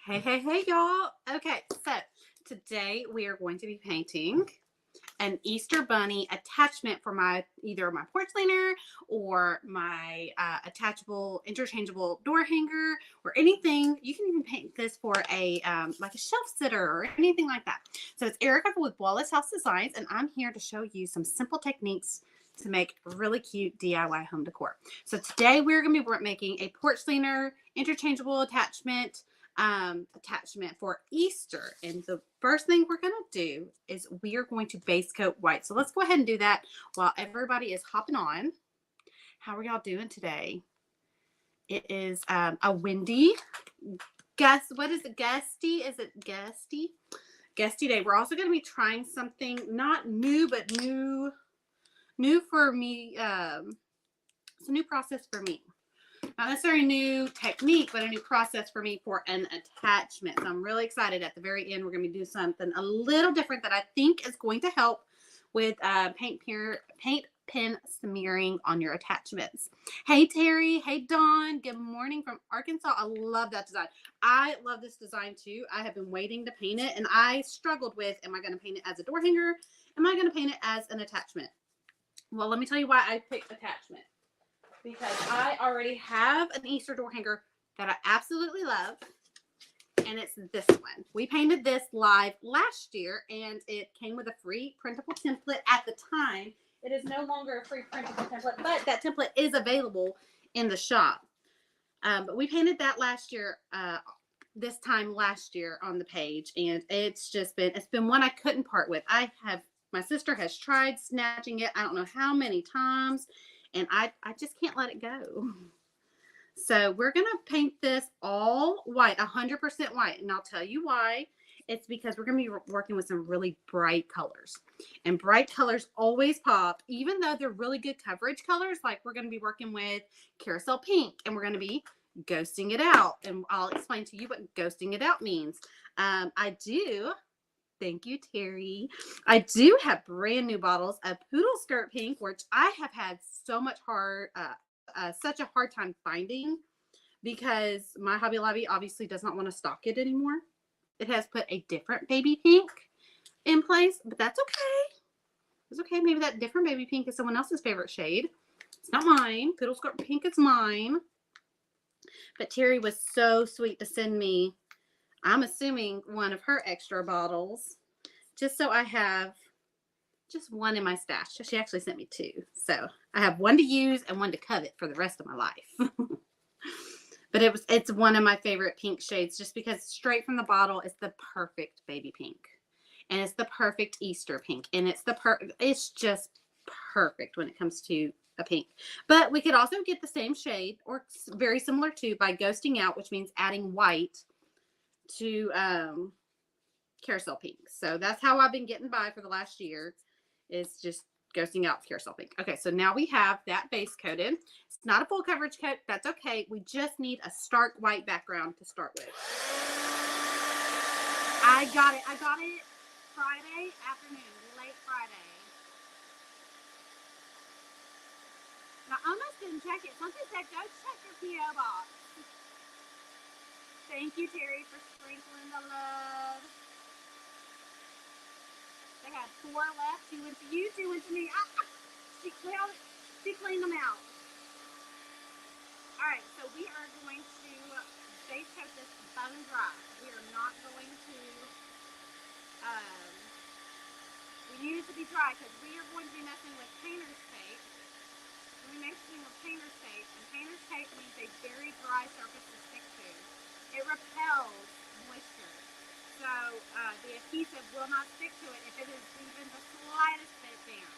Hey, hey, hey, y'all. Okay, so today we are going to be painting an Easter Bunny attachment for either my porch cleaner or my attachable, interchangeable door hanger or anything. You can even paint this for a like a shelf sitter or anything like that. So it's Erica with Wallace House Designs, and I'm here to show you some simple techniques to make really cute DIY home decor. So today we're going to be making a porch cleaner interchangeable attachment for Easter. And the first thing we're going to do is we are going to base coat white. So let's go ahead and do that while everybody is hopping on. How are y'all doing today? It is a windy what is it? Gusty? Is it gusty? Gusty day. We're also going to be trying something not new, but new for me. It's a new process for me. Not necessarily a new technique, but a new process for me for an attachment. So I'm really excited. At the very end, we're going to do something a little different that I think is going to help with paint pen smearing on your attachments. Hey, Terry. Hey, Dawn. Good morning from Arkansas. I love that design. I love this design too. I have been waiting to paint it, and I struggled with, am I going to paint it as a door hanger? Am I going to paint it as an attachment? Well, let me tell you why I picked attachment. Because I already have an Easter door hanger that I absolutely love, and it's this one. We painted this live last year, and it came with a free printable template at the time. It is no longer a free printable template, but that template is available in the shop. But we painted that last year, this time last year on the page, and it's been one I couldn't part with. My sister has tried snatching it I don't know how many times, and I just can't let it go. So we're going to paint this all white, 100% white. And I'll tell you why. It's because we're going to be working with some really bright colors. And bright colors always pop, even though they're really good coverage colors. Like we're going to be working with carousel pink, and we're going to be ghosting it out. And I'll explain to you what ghosting it out means. Thank you, Terry. I do have brand new bottles of Poodle Skirt Pink, which I have had such a hard time finding because my Hobby Lobby obviously does not want to stock it anymore. It has put a different baby pink in place, but that's okay. It's okay. Maybe that different baby pink is someone else's favorite shade. It's not mine. Poodle Skirt Pink is mine. But Terry was so sweet to send me, I'm assuming, one of her extra bottles, just so I have just one in my stash. She actually sent me two. So I have one to use and one to covet for the rest of my life. But it's one of my favorite pink shades just because straight from the bottle it's the perfect baby pink. And it's the perfect Easter pink. And it's just perfect when it comes to a pink. But we could also get the same shade or very similar to by ghosting out, which means adding white to carousel pink. So that's how I've been getting by for the last year, is just ghosting out carousel pink. Okay, so now we have that base coated. It's not a full coverage coat. That's okay. We just need a stark white background to start with. I got it Friday afternoon, late Friday. I almost didn't check it. Something said go check your P.O. box. Thank you, Terry, for sprinkling the love. They had 4 left. 2 went to you, 2 went to me. She cleaned them out. All right, so we are going to base coat this bone dry. We are not going to, we need it to be dry because we are going to be messing with painter's tape. We're mixing with painter's tape, and painter's tape needs a very dry surface to stick to. It repels moisture. So the adhesive will not stick to it if it is even the slightest bit damp.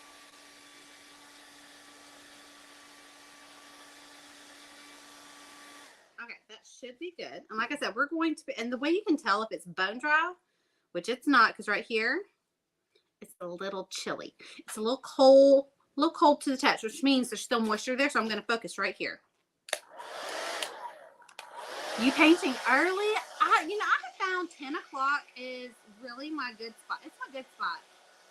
Okay, that should be good. And like I said, we're going to be, and the way you can tell if it's bone dry, which it's not, because right here, it's a little chilly. It's a little cold to the touch, which means there's still moisture there. So I'm going to focus right here. You painting early? I found 10 o'clock is really my good spot. It's my good spot.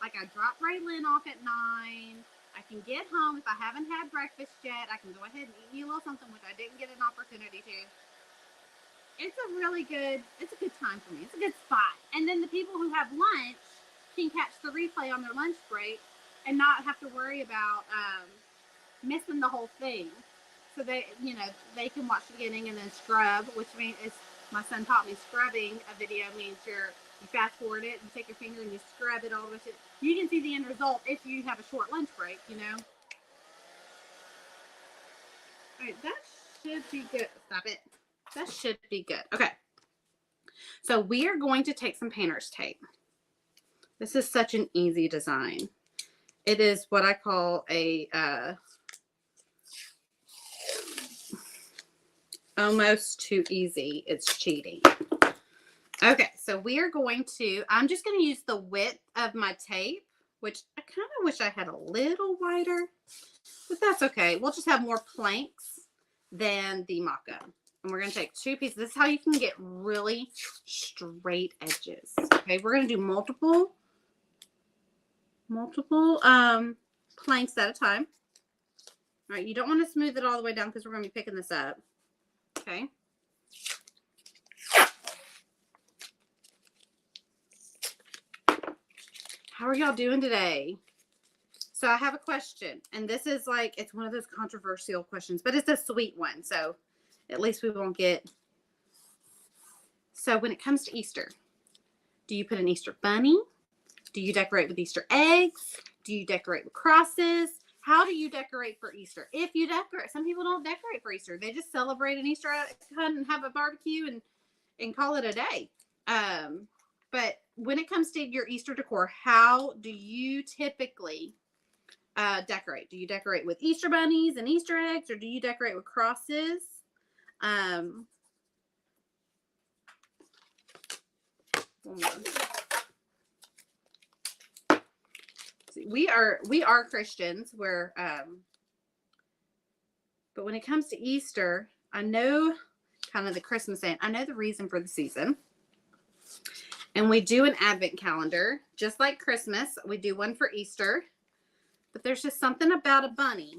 Like I drop Braylon off at 9. I can get home if I haven't had breakfast yet. I can go ahead and eat me a little something, which I didn't get an opportunity to. it's a good time for me. It's a good spot. And then the people who have lunch can catch the replay on their lunch break and not have to worry about missing the whole thing. So they can watch the beginning and then scrub, which means my son taught me scrubbing a video means you fast forward it and take your finger and you scrub it all the way to, you can see the end result if you have a short lunch break, All right, that should be good. Stop it. That should be good. Okay. So we are going to take some painter's tape. This is such an easy design. It is what I call a almost too easy. It's cheating. Okay, so we are going to, I'm just going to use the width of my tape, which I kind of wish I had a little wider, but that's okay. We'll just have more planks than the mock-up. And we're going to take 2 pieces. This is how you can get really straight edges. Okay, we're going to do multiple planks at a time. All right, you don't want to smooth it all the way down because we're going to be picking this up. Okay. How are y'all doing today? So I have a question, and this is like, it's one of those controversial questions, but it's a sweet one. So at least we won't get. So when it comes to Easter, do you put an Easter bunny? Do you decorate with Easter eggs? Do you decorate with crosses? How do you decorate for Easter? If you decorate, some people don't decorate for Easter. They just celebrate an Easter hunt and have a barbecue and call it a day. But when it comes to your Easter decor, how do you typically decorate? Do you decorate with Easter bunnies and Easter eggs, or do you decorate with crosses? We are Christians. But when it comes to Easter, I know kind of the Christmas thing. I know the reason for the season. And we do an advent calendar, just like Christmas. We do one for Easter. But there's just something about a bunny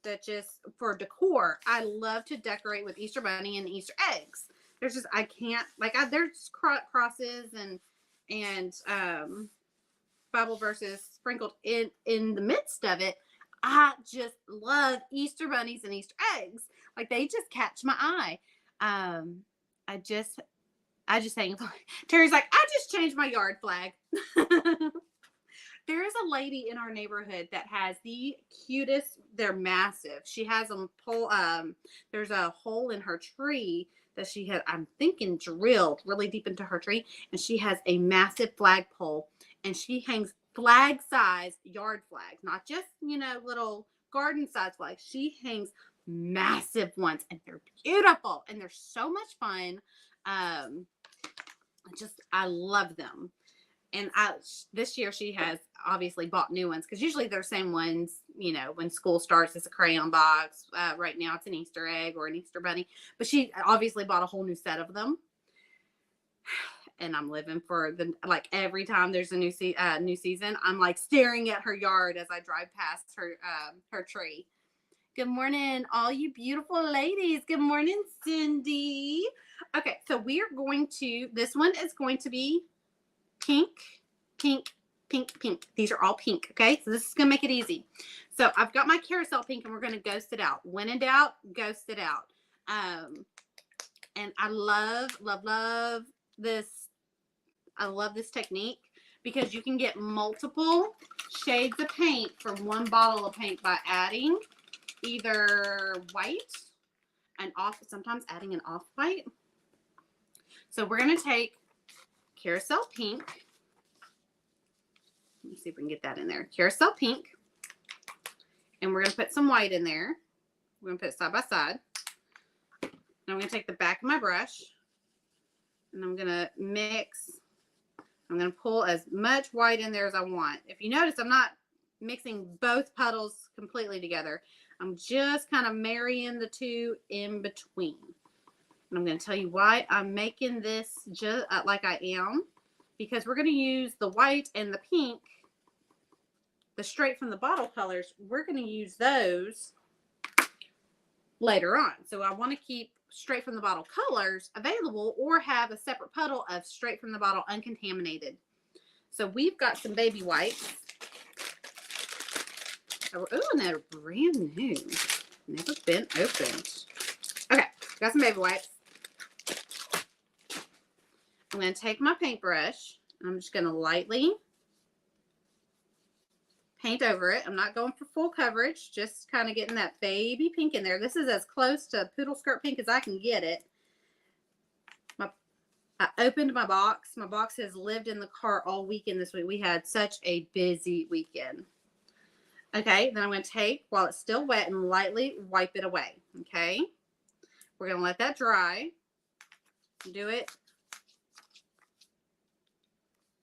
that just, for decor, I love to decorate with Easter bunny and Easter eggs. There's just, I can't, there's crosses and Bible verses sprinkled in the midst of it. I just love Easter bunnies and Easter eggs. Like, they just catch my eye. I just hang. Terry's like, I just changed my yard flag. There is a lady in our neighborhood that has the cutest. They're massive. She has them pull. There's a hole in her tree that she had, I'm thinking, drilled really deep into her tree, and she has a massive flagpole, and she hangs flag-size yard flags, not just little garden-size flags. She hangs massive ones, and they're beautiful, and they're so much fun. I love them. And this year she has obviously bought new ones, because usually they're the same ones, when school starts, it's a crayon box. Right now it's an Easter egg or an Easter bunny. But she obviously bought a whole new set of them. And I'm living for every time there's a new season, I'm like staring at her yard as I drive past her tree. Good morning, all you beautiful ladies. Good morning, Cindy. Okay, so this one is going to be pink, pink, pink, pink. These are all pink, okay? So this is going to make it easy. So I've got my carousel pink, and we're going to ghost it out. When in doubt, ghost it out. And I love, love, love this. I love this technique because you can get multiple shades of paint from one bottle of paint by adding either white and sometimes adding an off-white. So we're going to take carousel pink. Let me see if we can get that in there. Carousel pink. And we're going to put some white in there. We're going to put it side by side. And I'm going to take the back of my brush, and I'm going to mix. I'm going to pull as much white in there as I want. If you notice, I'm not mixing both puddles completely together. I'm just kind of marrying the two in between. And I'm going to tell you why I'm making this just like I am. Because we're going to use the white and the pink, the straight from the bottle colors. We're going to use those later on. So I want to keep straight from the bottle colors available or have a separate puddle of straight from the bottle uncontaminated. So we've got some baby wipes. Oh, and they're brand new. Never been opened. Okay, got some baby wipes. I'm going to take my paintbrush. I'm just going to lightly paint over it. I'm not going for full coverage, just kind of getting that baby pink in there. This is as close to poodle skirt pink as I can get it. I opened my box. My box has lived in the car all weekend this week. We had such a busy weekend. Okay, then I'm going to take, while it's still wet, and lightly wipe it away. Okay, we're going to let that dry. Do it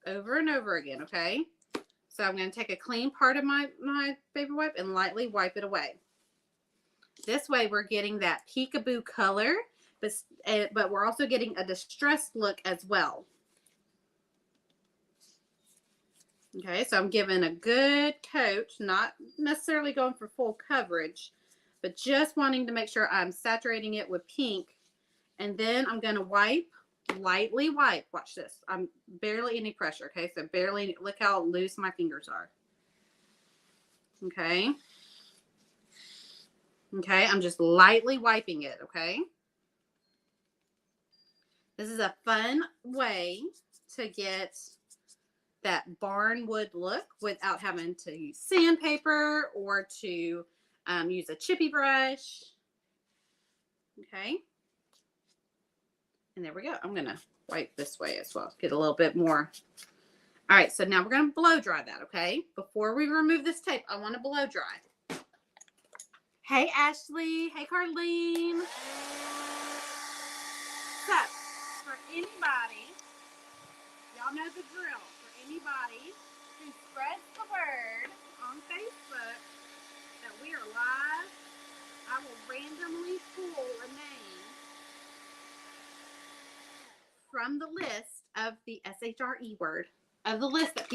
over and over again, okay? So I'm going to take a clean part of my baby wipe and lightly wipe it away. This way we're getting that peekaboo color, but we're also getting a distressed look as well. Okay, so I'm giving a good coat, not necessarily going for full coverage, but just wanting to make sure I'm saturating it with pink. And then I'm going to wipe, lightly wipe. Watch this. I'm barely any pressure, okay? So barely, look how loose my fingers are. Okay. Okay, I'm just lightly wiping it, okay? This is a fun way to get that barnwood look without having to use sandpaper or to use a chippy brush. Okay. And there we go. I'm going to wipe this way as well. Get a little bit more. All right. So now we're going to blow dry that. Okay. Before we remove this tape, I want to blow dry. Hey, Ashley. Hey, Carlene. So for anybody, y'all know the drill. For anybody who spreads the word on Facebook that we are live, I will randomly pull a name from the list of the SHRE word, of the list that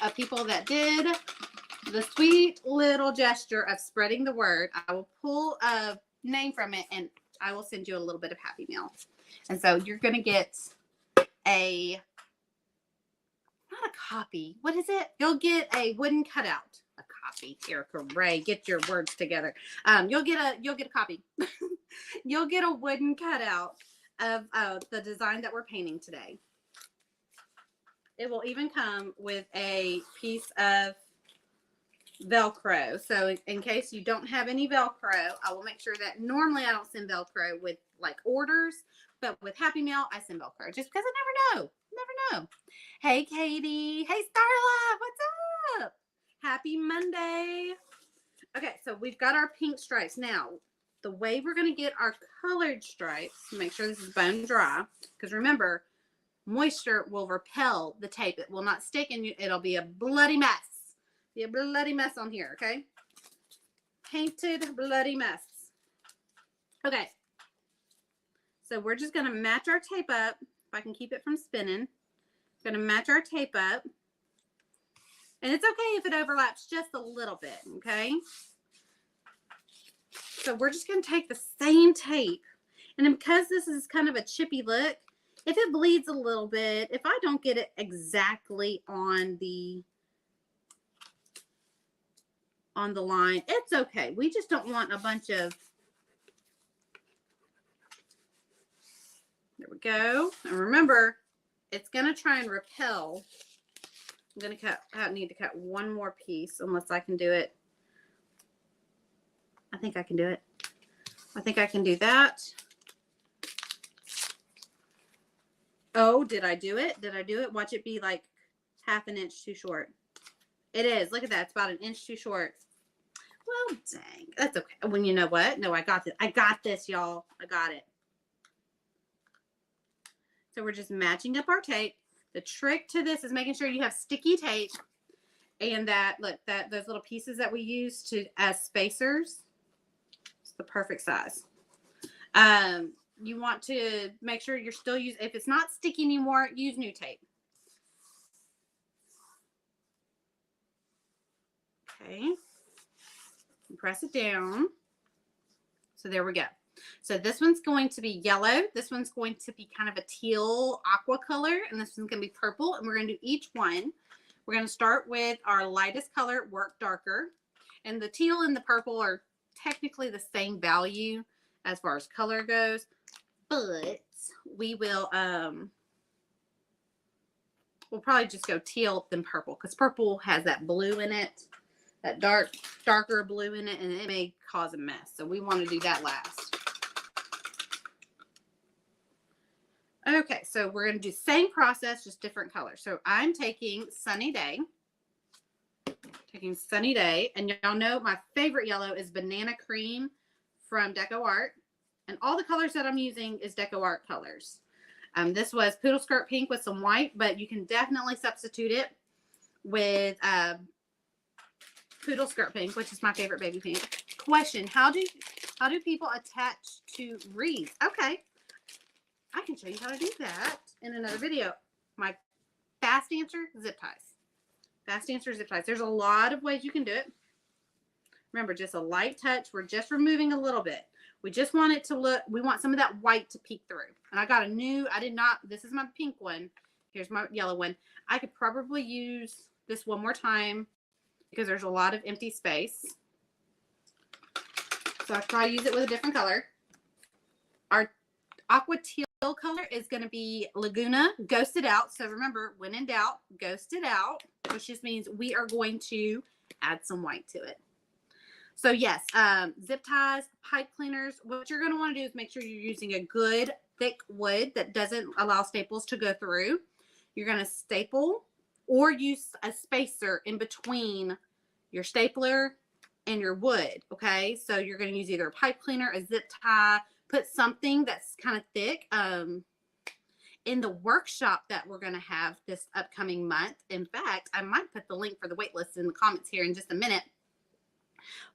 of people that did the sweet little gesture of spreading the word. I will pull a name from it and I will send you a little bit of Happy Meal. And so you're going to get not a copy. What is it? You'll get a wooden cutout. A copy. Erica Ray, get your words together. You'll get a copy. You'll get a wooden cutout of the design that we're painting today. It will even come with a piece of Velcro. So in case you don't have any Velcro, I will make sure that normally I don't send Velcro with like orders, but with Happy Meal, I send Velcro just because I never know. Never know. Hey, Katie. Hey, Starla. What's up? Happy Monday. Okay, so we've got our pink stripes. Now, the way we're going to get our colored stripes, make sure this is bone dry, because remember, moisture will repel the tape. It will not stick, and it'll be a bloody mess. Be a bloody mess on here, okay? Painted bloody mess. Okay. So we're just going to match our tape up. If I can keep it from spinning. Going to match our tape up. And it's okay if it overlaps just a little bit, okay? So we're just going to take the same tape. And then because this is kind of a chippy look, if it bleeds a little bit, if I don't get it exactly on the line, it's okay. We just don't want a bunch of, there we go. And remember, it's going to try and repel. I'm going to cut, I need to cut one more piece unless I can do it. I think I can do it. I think I can do that. Oh, did I do it? Did I do it? Watch it be like half an inch too short. It is. Look at that. It's about an inch too short. Well, dang. That's okay. When you know what? No, I got this. I got this, y'all. I got it. So we're just matching up our tape. The trick to this is making sure you have sticky tape and that, look, that those little pieces that we use as spacers, it's the perfect size. You want to make sure you're still using, if it's not sticky anymore, use new tape. Okay. Press it down. So there we go. So this one's going to be yellow. This one's going to be kind of a teal aqua color. And this one's going to be purple. And we're going to do each one. We're going to start with our lightest color, work darker. And the teal and the purple are technically the same value as far as color goes. But we will, we'll probably just go teal then purple, because purple has that blue in it, that darker blue in it, and it may cause a mess. So we want to do that last. Okay, so we're going to do the same process, just different colors. So I'm taking Sunny Day. And y'all know my favorite yellow is Banana Cream from Deco Art. And all the colors that I'm using is Deco Art colors. This was Poodle Skirt Pink with some white, but you can definitely substitute it with Poodle Skirt Pink, which is my favorite baby pink. Question: How do people attach to Wreath? Okay, I can show you how to do that in another video. My fast answer: zip ties. Fast answer: zip ties. There's a lot of ways you can do it. Remember, just a light touch. We're just removing a little bit. We just want it to look, we want some of that white to peek through. And I got a new, this is my pink one. Here's my yellow one. I could probably use this one more time because there's a lot of empty space. So I try to use it with a different color. Our aqua teal color is going to be Laguna Ghosted Out. So remember, when in doubt, ghost it out, which just means we are going to add some white to it. So yes, zip ties, pipe cleaners, what you're going to want to do is make sure you're using a good thick wood that doesn't allow staples to go through. You're going to staple or use a spacer in between your stapler and your wood, okay? So you're going to use either a pipe cleaner, a zip tie, put something that's kind of thick. In the workshop that we're going to have this upcoming month, in fact, I might put the link for the wait list in the comments here in just a minute.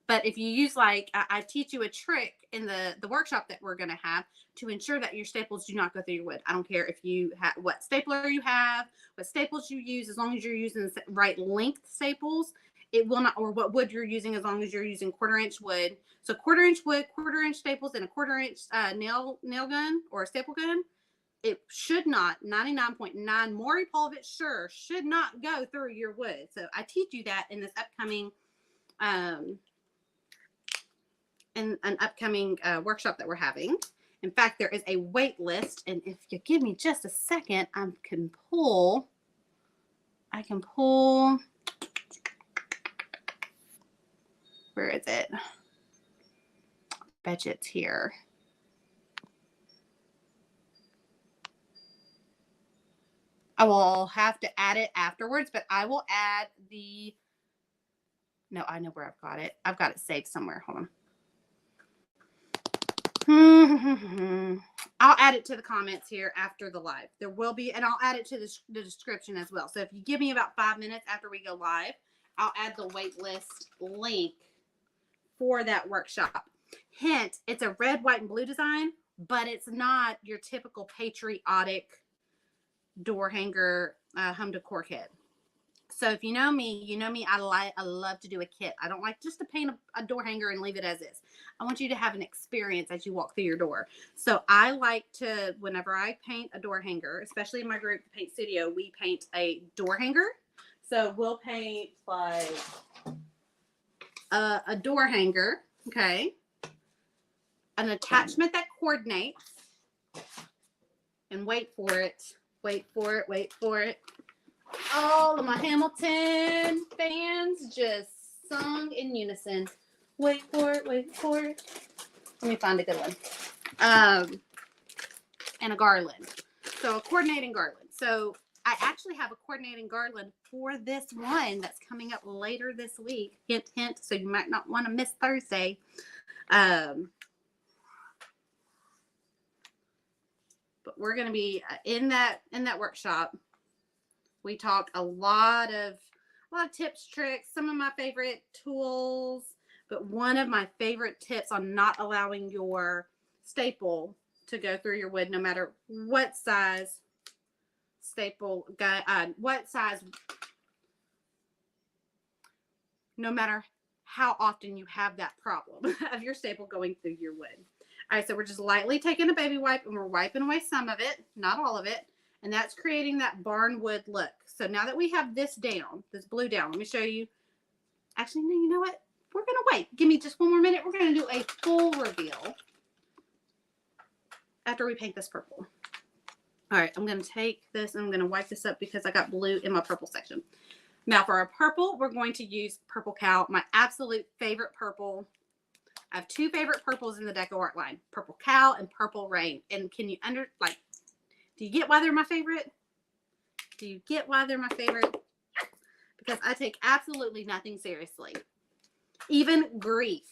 But if you use, like, I teach you a trick in the workshop that we're going to have to ensure that your staples do not go through your wood. I don't care if you have what stapler you have, what staples you use, as long as you're using the right length staples, it will not, or what wood you're using, as long as you're using 1/4 inch wood. So 1/4 inch wood, 1/4 inch staples, and a 1/4 inch nail gun or a staple gun. It should not, 99.9 Maury Pulvit sure should not go through your wood. So I teach you that in this upcoming in an upcoming workshop that we're having. In fact, there is a wait list, and if you give me just a second, I can pull, where is it? I bet you it's here. I will have to add it afterwards, but I will add no, I know where I've got it. I've got it saved somewhere. Hold on. I'll add it to the comments here after the live. There will be, and I'll add it to the description as well. So if you give me about 5 minutes after we go live, I'll add the wait list link for that workshop. Hint, it's a red, white, and blue design, but it's not your typical patriotic door hanger home decor kit. So if you know me, I love to do a kit. I don't like just to paint a door hanger and leave it as is. I want you to have an experience as you walk through your door. So I like to, whenever I paint a door hanger, especially in my group, the Paint Studio, we paint a door hanger. So we'll paint like a door hanger, okay? An attachment that coordinates. And wait for it. Wait for it. Wait for it. All of my Hamilton fans just sung in unison. Wait for it, wait for it. Let me find a good one. And a garland. So a coordinating garland. So I actually have a coordinating garland for this one that's coming up later this week. Hint, hint. So you might not want to miss Thursday. But we're going to be in that workshop. We talk a lot of tips, tricks, some of my favorite tools, but one of my favorite tips on not allowing your staple to go through your wood, no matter what size staple, no matter how often you have that problem of your staple going through your wood. All right, so we're just lightly taking a baby wipe and we're wiping away some of it, not all of it. And that's creating that barnwood look. So now that we have this down, this blue down, let me show you. Actually, no, you know what? We're going to wait. Give me just one more minute. We're going to do a full reveal after we paint this purple. All right, I'm going to take this and I'm going to wipe this up because I got blue in my purple section. Now for our purple, we're going to use Purple Cow, my absolute favorite purple. I have two favorite purples in the Deco Art line, Purple Cow and Purple Rain. And can you do you get why they're my favorite? Do you get why they're my favorite? Because I take absolutely nothing seriously. Even grief,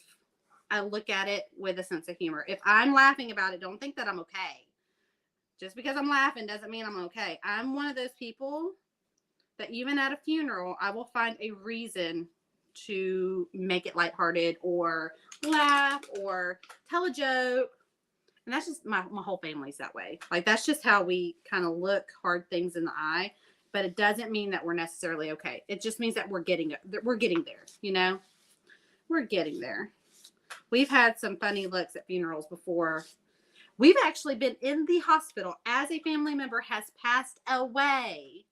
I look at it with a sense of humor. If I'm laughing about it, don't think that I'm okay. Just because I'm laughing doesn't mean I'm okay. I'm one of those people that even at a funeral, I will find a reason to make it lighthearted or laugh or tell a joke. And that's just my whole family's that way. Like, that's just how we kind of look hard things in the eye. But it doesn't mean that we're necessarily okay. It just means that we're getting there, you know? We're getting there. We've had some funny looks at funerals before. We've actually been in the hospital as a family member has passed away,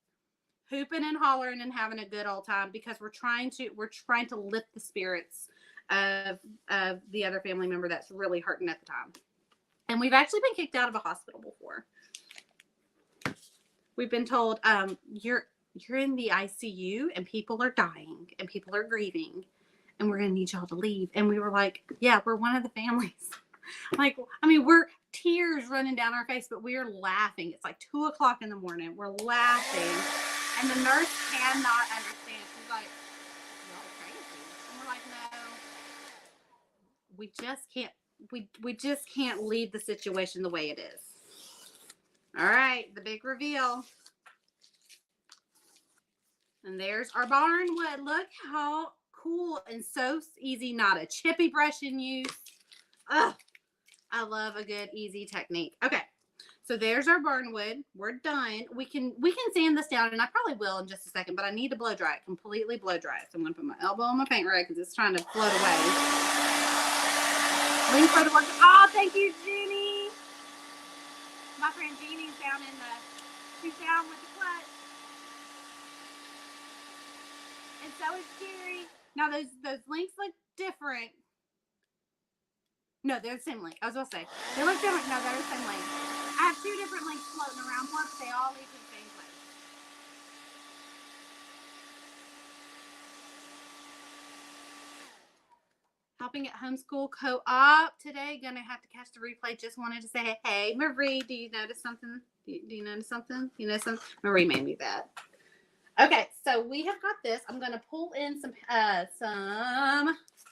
hooping and hollering and having a good old time because we're trying to lift the spirits of the other family member that's really hurting at the time. And we've actually been kicked out of a hospital before. We've been told, you're in the ICU and people are dying and people are grieving and we're going to need y'all to leave. And we were like, yeah, we're one of the families. Like, I mean, we're tears running down our face, but we're laughing. It's like 2:00 in the morning. We're laughing. And the nurse cannot understand. She's like, y'all crazy. And we're like, no, we just can't. We just can't leave the situation the way it is. All right, the big reveal. And there's our barnwood. Look how cool and so easy. Not a chippy brush in use. Ugh, I love a good easy technique. Okay, so there's our barnwood. We're done. We can sand this down, and I probably will in just a second, but I need to blow dry it, completely blow dry it. So I'm going to put my elbow on my paint rag because it's trying to float away. Link for the work. Oh, thank you, Jeannie. My friend Jeannie's down she's down with the clutch. And so is Carrie. Now those links look different. No, they're the same link. I was going to say. They look different. No, they're the same link. I have two different links floating around, plus they all lead to the same place. Helping at Homeschool Co-op today. Gonna have to catch the replay. Just wanted to say, hey, Marie, do you notice something? Do you notice something? You know something? Marie made me that. Okay, so we have got this. I'm gonna pull in some.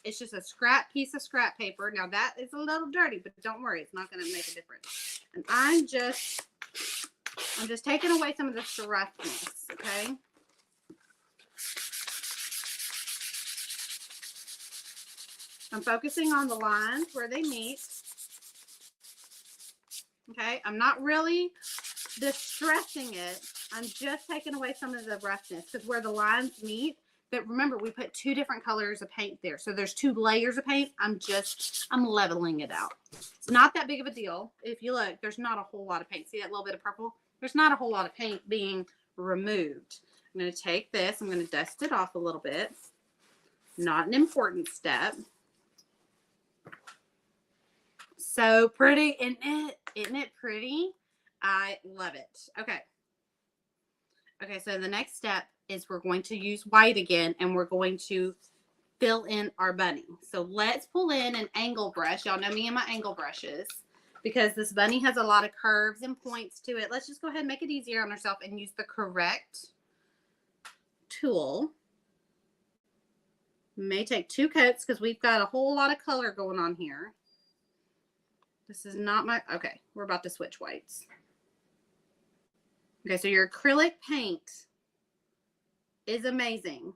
It's just a piece of scrap paper. Now that is a little dirty, but don't worry, it's not gonna make a difference. And I'm just taking away some of the roughness. Okay. I'm focusing on the lines where they meet. Okay, I'm not really distressing it. I'm just taking away some of the roughness because where the lines meet, but remember we put two different colors of paint there. So there's two layers of paint. I'm leveling it out. It's not that big of a deal. If you look, there's not a whole lot of paint. See that little bit of purple? There's not a whole lot of paint being removed. I'm going to take this. I'm going to dust it off a little bit. Not an important step. So pretty, isn't it? Isn't it pretty? I love it. Okay. Okay, so the next step is we're going to use white again, and we're going to fill in our bunny. So let's pull in an angle brush. Y'all know me and my angle brushes because this bunny has a lot of curves and points to it. Let's just go ahead and make it easier on ourselves and use the correct tool. May take 2 coats because we've got a whole lot of color going on here. This is not my, okay, we're about to switch whites. Okay, so your acrylic paint is amazing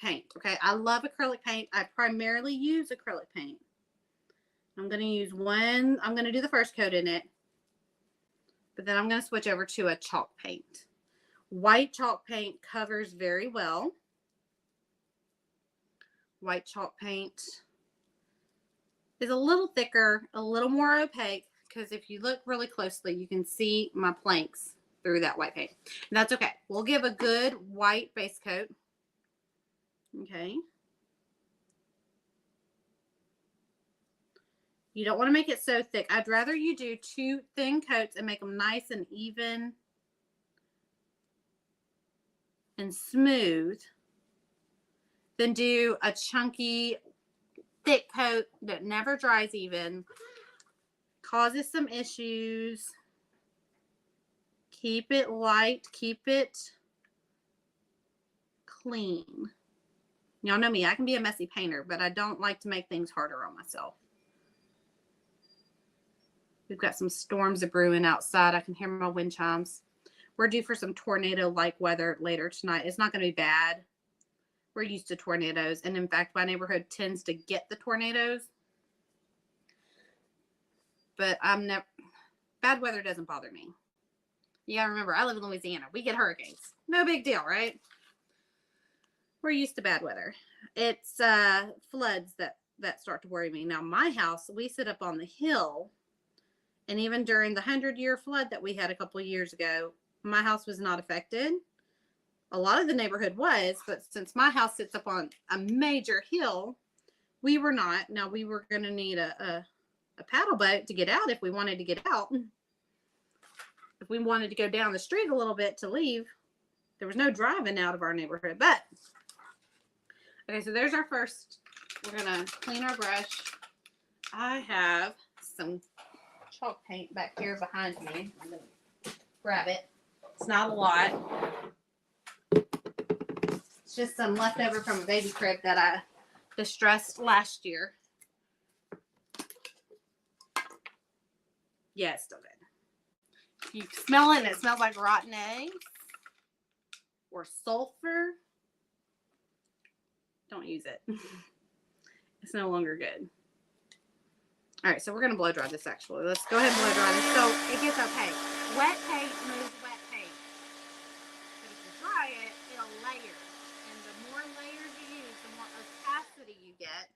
paint, okay? I love acrylic paint. I primarily use acrylic paint. I'm going to use one, I'm going to do the first coat in it, but then I'm going to switch over to a chalk paint. White chalk paint covers very well. White chalk paint is a little thicker, a little more opaque, because if you look really closely, you can see my planks through that white paint. And that's okay. We'll give a good white base coat. Okay. You don't want to make it so thick. I'd rather you do 2 thin coats and make them nice and even and smooth than do a chunky, thick coat that never dries even, causes some issues. Keep it light, keep it clean. Y'all know me, I can be a messy painter, but I don't like to make things harder on myself. We've got some storms brewing outside. I can hear my wind chimes. We're due for some tornado-like weather later tonight. It's not going to be bad. We're used to tornadoes. And in fact, my neighborhood tends to get the tornadoes. But bad weather doesn't bother me. You got to remember, I live in Louisiana. We get hurricanes. No big deal, right? We're used to bad weather. It's floods that start to worry me. Now, my house, we sit up on the hill. And even during the 100-year flood that we had a couple of years ago, my house was not affected. A lot of the neighborhood was, but since my house sits up on a major hill, we were not. Now, we were going to need a paddle boat to get out if we wanted to get out. If we wanted to go down the street a little bit to leave, there was no driving out of our neighborhood. But, okay, so there's our first. We're going to clean our brush. I have some chalk paint back here behind me. I'm going to grab it. It's not a lot. It's just some leftover from a baby crib that I distressed last year. Yeah, it's still good. You smell it and it smells like rotten eggs or sulfur. Don't use it. It's no longer good. All right, so we're going to blow dry this actually. Let's go ahead and blow dry this so it gets opaque. Wet paint moves wet paint. But if you dry it, it'll layer. And the more layers you use, the more opacity you get.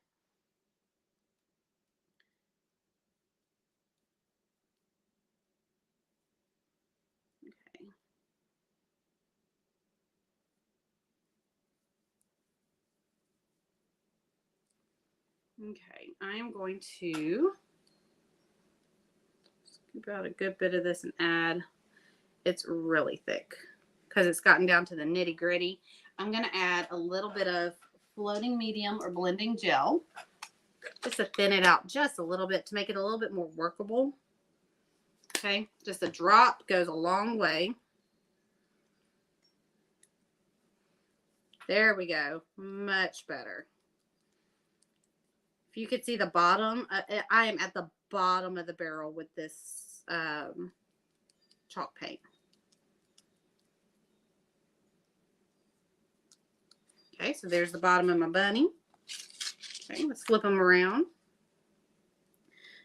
Okay, I am going to scoop out a good bit of this and add. It's really thick because it's gotten down to the nitty gritty. I'm going to add a little bit of floating medium or blending gel just to thin it out just a little bit to make it a little bit more workable. Okay, just a drop goes a long way. There we go. Much better. If you could see the bottom, I am at the bottom of the barrel with this chalk paint. Okay, so there's the bottom of my bunny. Okay, let's flip him around.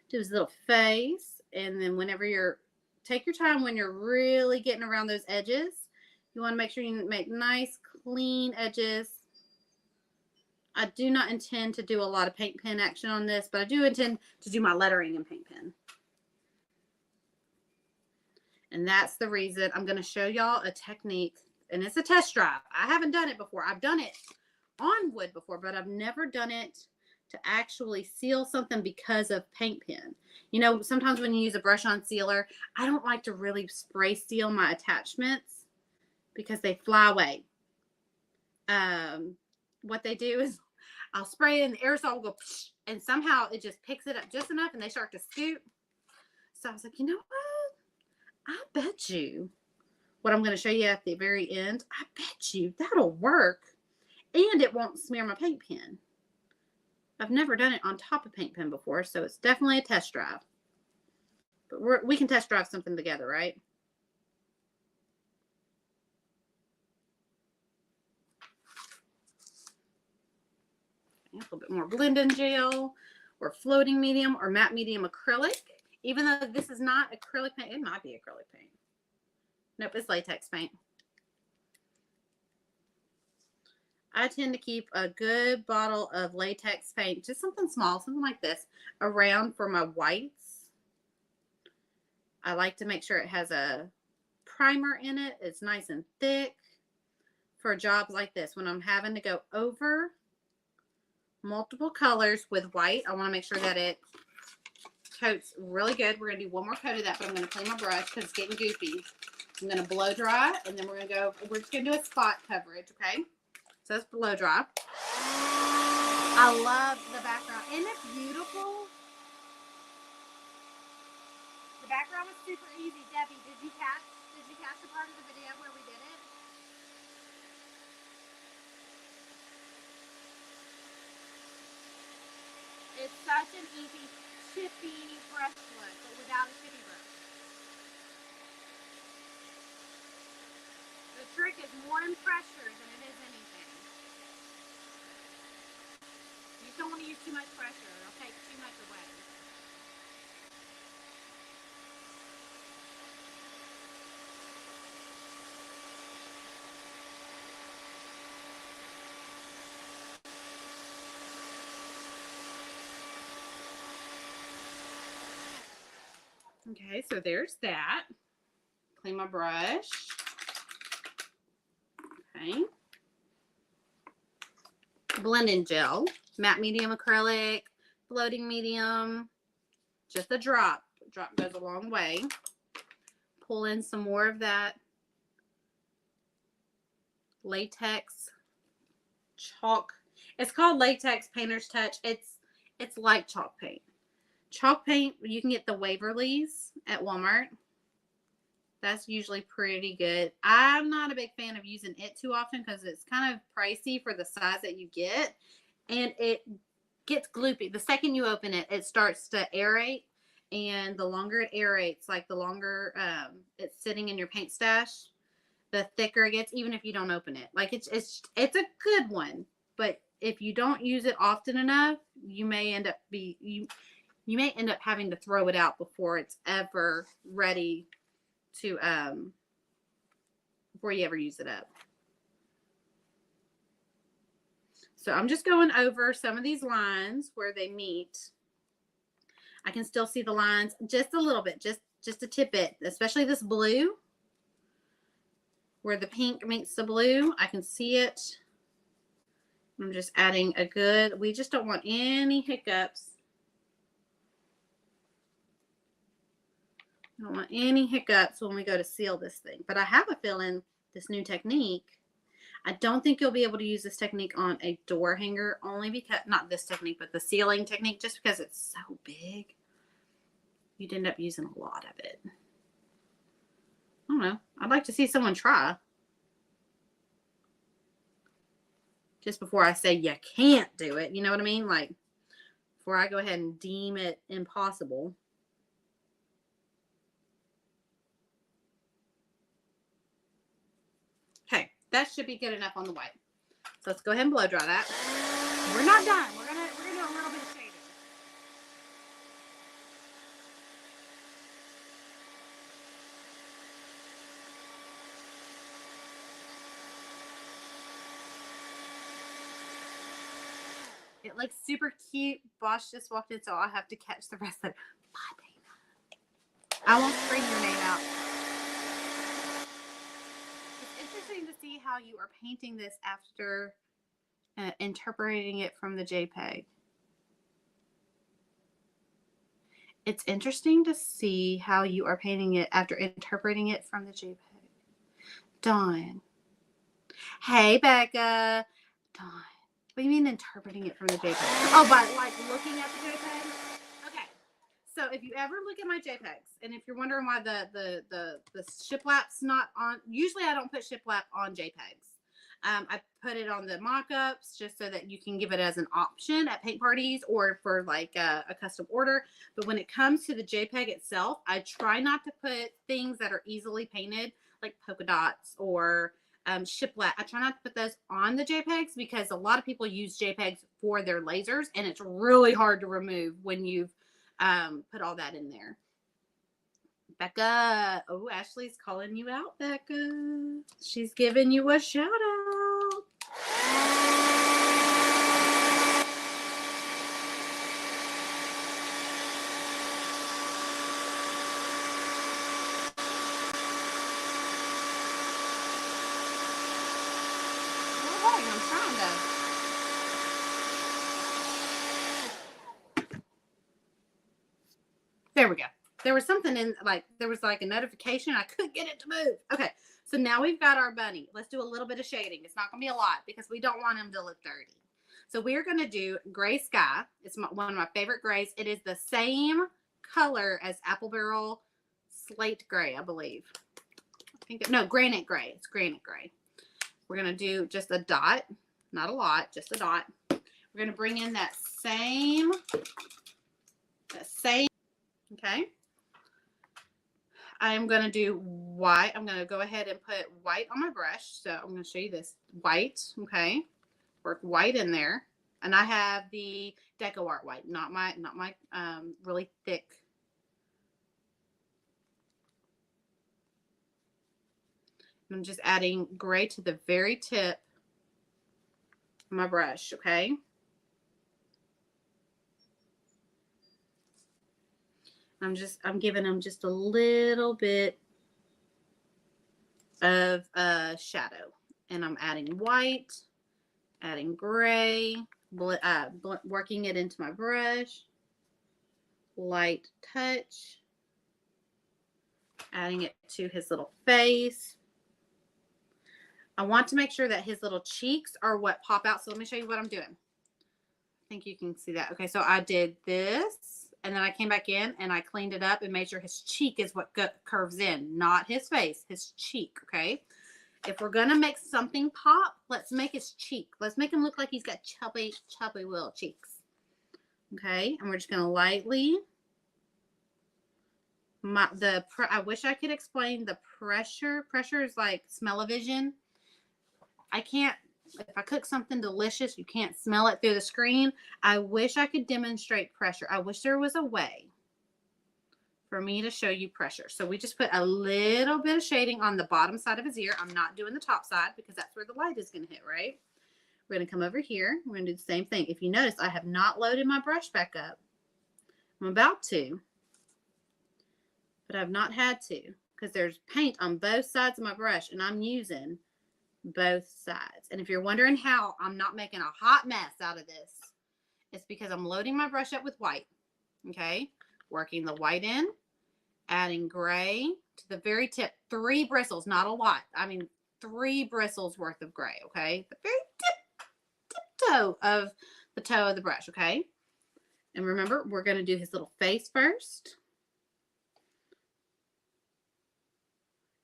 Do his little face. And then whenever take your time when you're really getting around those edges. You want to make sure you make nice, clean edges. I do not intend to do a lot of paint pen action on this, but I do intend to do my lettering in paint pen. And that's the reason I'm going to show y'all a technique, and it's a test drive. I haven't done it before. I've done it on wood before, but I've never done it to actually seal something because of paint pen. You know, sometimes when you use a brush on sealer, I don't like to really spray seal my attachments because they fly away. What they do is I'll spray it and the aerosol will go psh, and somehow it just picks it up just enough and they start to scoot. So I was like, you know what? I bet you what I'm going to show you at the very end, I bet you that'll work and it won't smear my paint pen. I've never done it on top of paint pen before, so it's definitely a test drive. But we can test drive something together, right? A little bit more blending gel or floating medium or matte medium acrylic. Even though this is not acrylic paint, it might be acrylic paint. Nope, it's latex paint. I tend to keep a good bottle of latex paint, just something small, something like this, around for my whites. I like to make sure it has a primer in it. It's nice and thick for jobs like this. When I'm having to go over multiple colors with white, I want to make sure that it coats really good. We're going to do one more coat of that, but I'm going to clean my brush because it's getting goofy. I'm going to blow dry, and then we're just going to do a spot coverage, okay? So that's blow dry. I love the background. Isn't it beautiful? The background was super easy. Debbie, did you catch the part of the video where we did it? It's such an easy chippy brush look, but without a chippy brush. The trick is more in pressure than it is anything. You just don't want to use too much pressure. It'll take too much away. Okay, so there's that. Clean my brush. Okay. Blending gel, matte medium acrylic, floating medium, just a drop. A drop goes a long way. Pull in some more of that latex chalk. It's called latex painter's touch. It's like chalk paint. Chalk paint, you can get the Waverly's at Walmart. That's usually pretty good. I'm not a big fan of using it too often because it's kind of pricey for the size that you get. And it gets gloopy. The second you open it, it starts to aerate. And the longer it aerates, like the longer it's sitting in your paint stash, the thicker it gets, even if you don't open it. Like it's a good one. But if you don't use it often enough, you may end up having to throw it out before it's ever ready to before you ever use it up. So I'm just going over some of these lines where they meet. I can still see the lines just a little bit, just a tidbit, especially this blue where the pink meets the blue. I can see it. I'm just adding we just don't want any hiccups. I don't want any hiccups when we go to seal this thing. But I have a feeling this new technique, I don't think you'll be able to use this technique on a door hanger, only because, not this technique, but the sealing technique, just because it's so big. You'd end up using a lot of it. I don't know. I'd like to see someone try. Just before I say you can't do it. You know what I mean? Like, before I go ahead and deem it impossible. Okay, that should be good enough on the white. So let's go ahead and blow dry that. We're not done. We're gonna do a little bit of shading. It looks super cute. Bosch just walked in, so I'll have to catch the rest of it. Bye, Dana. I won't scream your name out. It's interesting to see how you are painting this after interpreting it from the JPEG. It's interesting to see how you are painting it after interpreting it from the JPEG. Dawn. Hey, Becca. Dawn. What do you mean interpreting it from the JPEG? Oh, by like looking at the JPEG? Okay. So if you ever look at my JPEGs, and if you're wondering why the shiplap's not on, usually I don't put shiplap on JPEGs. I put it on the mock-ups just so that you can give it as an option at paint parties or for like a custom order. But when it comes to the JPEG itself, I try not to put things that are easily painted like polka dots or shiplap. I try not to put those on the JPEGs because a lot of people use JPEGs for their lasers and it's really hard to remove when you've put all that in there. Becca. Oh, Ashley's calling you out, Becca. She's giving you a shout out. going. I'm trying to. There we go. There was something in, like, there was like a notification. I couldn't get it to move. Okay. So now we've got our bunny. Let's do a little bit of shading. It's not going to be a lot because we don't want him to look dirty. So we're going to do Gray Sky. It's one of my favorite grays. It is the same color as Apple Barrel Slate Gray, I believe. No, Granite Gray. It's Granite Gray. We're going to do just a dot. Not a lot, just a dot. We're going to bring in that same, okay. I'm going to do white. I'm going to go ahead and put white on my brush. So I'm going to show you this white, okay. Work white in there. And I have the Deco Art white, not my really thick. I'm just adding gray to the very tip of my brush, okay. I'm giving them just a little bit of shadow, and I'm adding white, adding gray, working it into my brush, light touch, adding it to his little face. I want to make sure that his little cheeks are what pop out. So let me show you what I'm doing. I think you can see that. Okay, so I did this, and then I came back in and I cleaned it up and made sure his cheek is what curves in, not his face, his cheek, okay? If we're going to make something pop, let's make his cheek. Let's make him look like he's got chubby little cheeks. Okay, and we're just going to lightly, I wish I could explain the pressure. Pressure is like smell-o-vision. I can't, if I cook something delicious, you can't smell it through the screen. I wish I could demonstrate pressure. I wish there was a way for me to show you pressure. So we just put a little bit of shading on the bottom side of his ear. I'm not doing the top side because that's where the light is going to hit, right? We're going to come over here. We're going to do the same thing. If you notice, I have not loaded my brush back up. I'm about to, but I've not had to because there's paint on both sides of my brush, and I'm using both sides. And if you're wondering how I'm not making a hot mess out of this, it's because I'm loading my brush up with white. Okay, working the white in, adding gray to the very tip. 3 bristles, not a lot. I mean, 3 bristles worth of gray. Okay, the very toe of the toe of the brush. Okay, and remember, we're going to do his little face first.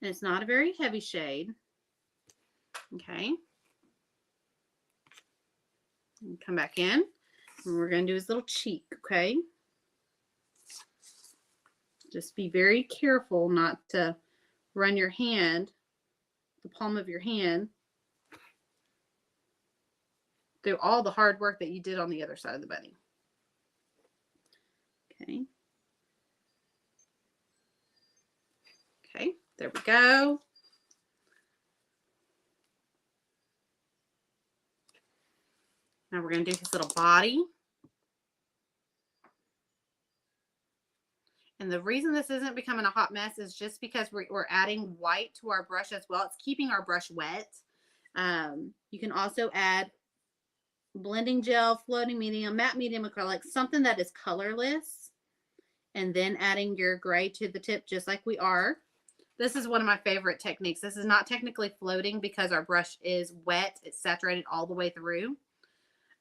And it's not a very heavy shade. Okay. And come back in. And we're going to do his little cheek, okay? Just be very careful not to run your hand, the palm of your hand, through all the hard work that you did on the other side of the bunny. Okay. Okay, there we go. Now we're going to do his little body. And the reason this isn't becoming a hot mess is just because we're adding white to our brush as well. It's keeping our brush wet. You can also add blending gel, floating medium, matte medium acrylic, something that is colorless, and then adding your gray to the tip just like we are. This is one of my favorite techniques. This is not technically floating because our brush is wet. It's saturated all the way through.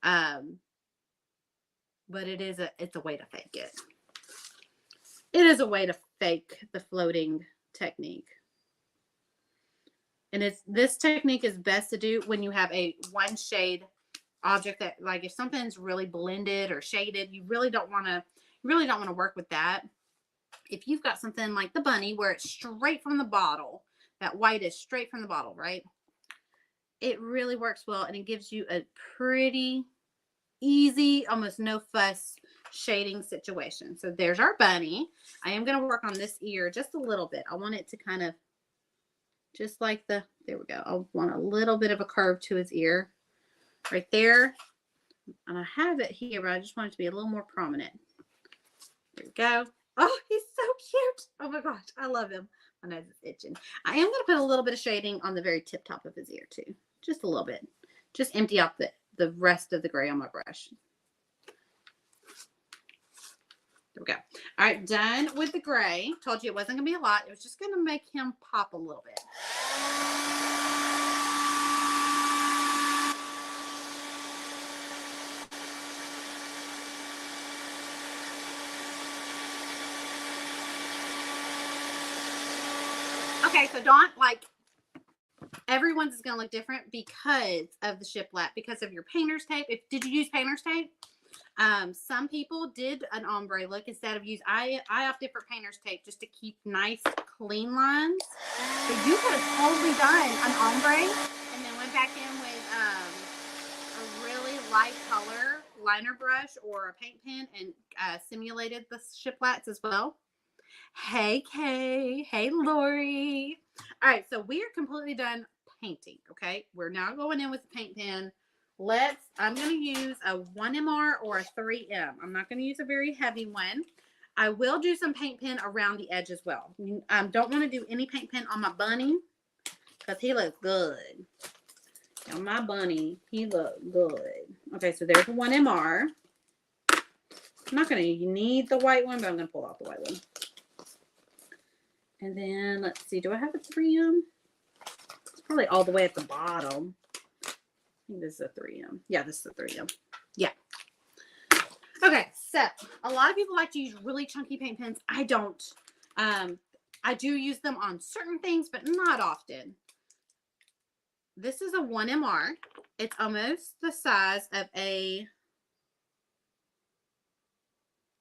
But it's a way to fake it. It is a way to fake the floating technique. And this technique is best to do when you have a one shade object that, like, if something's really blended or shaded, you really don't want to work with that. If you've got something like the bunny where it's straight from the bottle, that white is straight from the bottle, right? It really works well, and it gives you a pretty easy, almost no fuss shading situation. So there's our bunny. I am going to work on this ear just a little bit. I want it to kind of just like there we go. I want a little bit of a curve to his ear right there. And I have it here, but I just want it to be a little more prominent. There we go. Oh, he's so cute. Oh my gosh, I love him. My nose is itching. I am going to put a little bit of shading on the very tip top of his ear too. Just a little bit. just empty out the rest of the gray on my brush. There we go. All right, done with the gray. Told you it wasn't going to be a lot. It was just going to make him pop a little bit. Okay, so don't, like, everyone's is going to look different because of the shiplap, because of your painter's tape. Did you use painter's tape? Some people did an ombre look instead of use. I have different painter's tape just to keep nice, clean lines. But you could have totally done an ombre and then went back in with a really light color liner brush or a paint pen and simulated the shiplats as well. Hey, Kay. Hey, Lori. All right, so we are completely done painting, okay? We're now going in with the paint pen. I'm going to use a 1MR or a 3M. I'm not going to use a very heavy one. I will do some paint pen around the edge as well. Don't want to do any paint pen on my bunny because he looks good. On my bunny, he looks good. Okay, so there's a 1MR. I'm not going to need the white one, but I'm going to pull out the white one. And then, let's see, do I have a 3M? It's probably all the way at the bottom. I think this is a 3M. Yeah, this is a 3M. Yeah. Okay, so a lot of people like to use really chunky paint pens. I don't. I do use them on certain things, but not often. This is a 1MR. It's almost the size of a,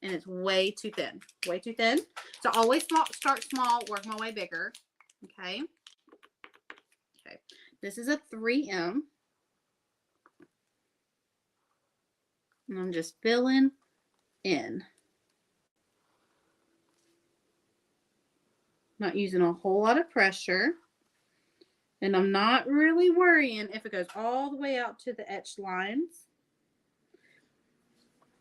and it's way too thin. Way too thin. So always start small, work my way bigger. Okay. Okay. This is a 3M. And I'm just filling in. Not using a whole lot of pressure. And I'm not really worrying if it goes all the way out to the etched lines.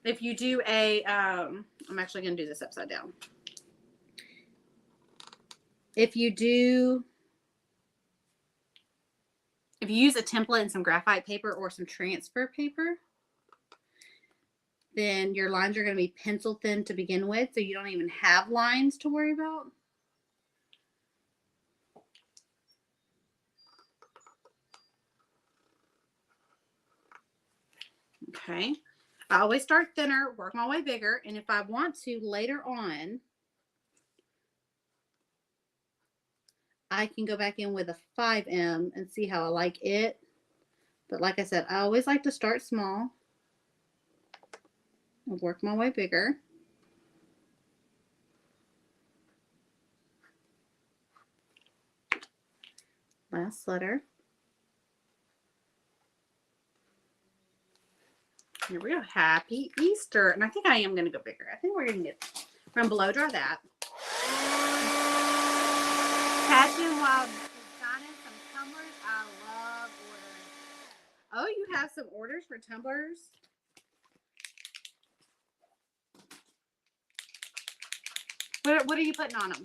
If you do I'm actually going to do this upside down. If you use a template and some graphite paper or some transfer paper, then your lines are going to be pencil thin to begin with, so you don't even have lines to worry about. Okay. I always start thinner, work my way bigger, and if I want to later on, I can go back in with a 5M and see how I like it. But like I said, I always like to start small and work my way bigger. Last letter. Here we go. Happy Easter. And I think I am going to go bigger. I think we're going to blow dry that. Catching while designing some tumblers. I love orders. Oh, you have some orders for tumblers? What are you putting on them?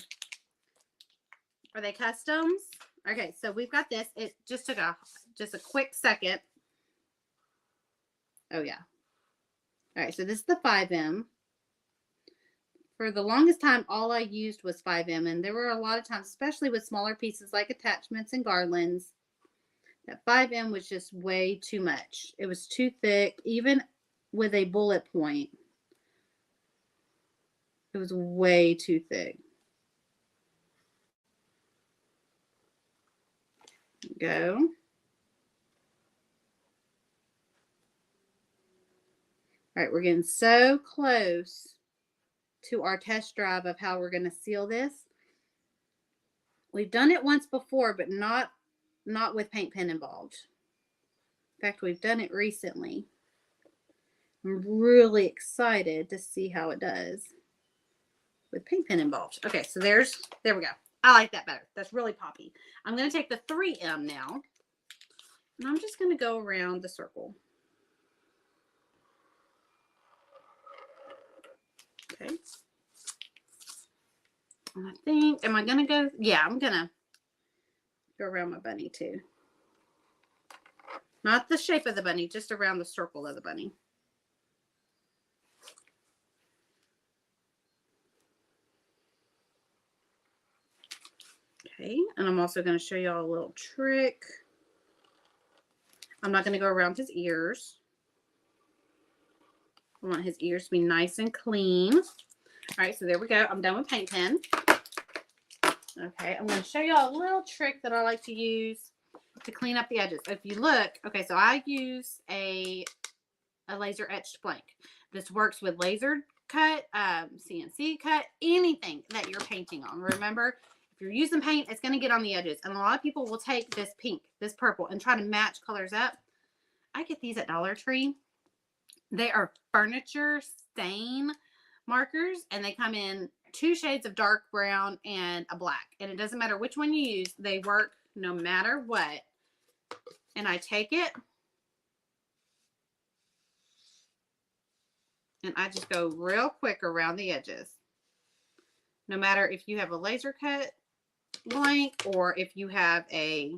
Are they customs? Okay, so we've got this. It just took a quick second. Oh, yeah. All right, so this is the 5M. For the longest time, all I used was 5M, and there were a lot of times, especially with smaller pieces like attachments and garlands, that 5M was just way too much. It was too thick, even with a bullet point. It was way too thick. Go. All right, we're getting so close to our test drive of how we're going to seal this. We've done it once before, but not with paint pen involved. In fact, we've done it recently. I'm really excited to see how it does with paint pen involved. Okay, so there we go. I like that better. That's really poppy. I'm going to take the 3M now, and I'm just going to go around the circle. Okay. And I think, am I going to go? Yeah, I'm going to go around my bunny too. Not the shape of the bunny, just around the circle of the bunny. Okay, and I'm also going to show y'all a little trick. I'm not going to go around his ears. I want his ears to be nice and clean. All right, so there we go. I'm done with paint pen. Okay, I'm going to show y'all a little trick that I like to use to clean up the edges. If you look, okay, so I use a laser etched blank. This works with laser cut, CNC cut, anything that you're painting on. Remember, if you're using paint, it's going to get on the edges. And a lot of people will take this pink, this purple, and try to match colors up. I get these at Dollar Tree. They are furniture stain markers, and they come in 2 shades of dark brown and a black. And it doesn't matter which one you use. They work no matter what. And I take it, and I just go real quick around the edges. No matter if you have a laser cut blank or if you have a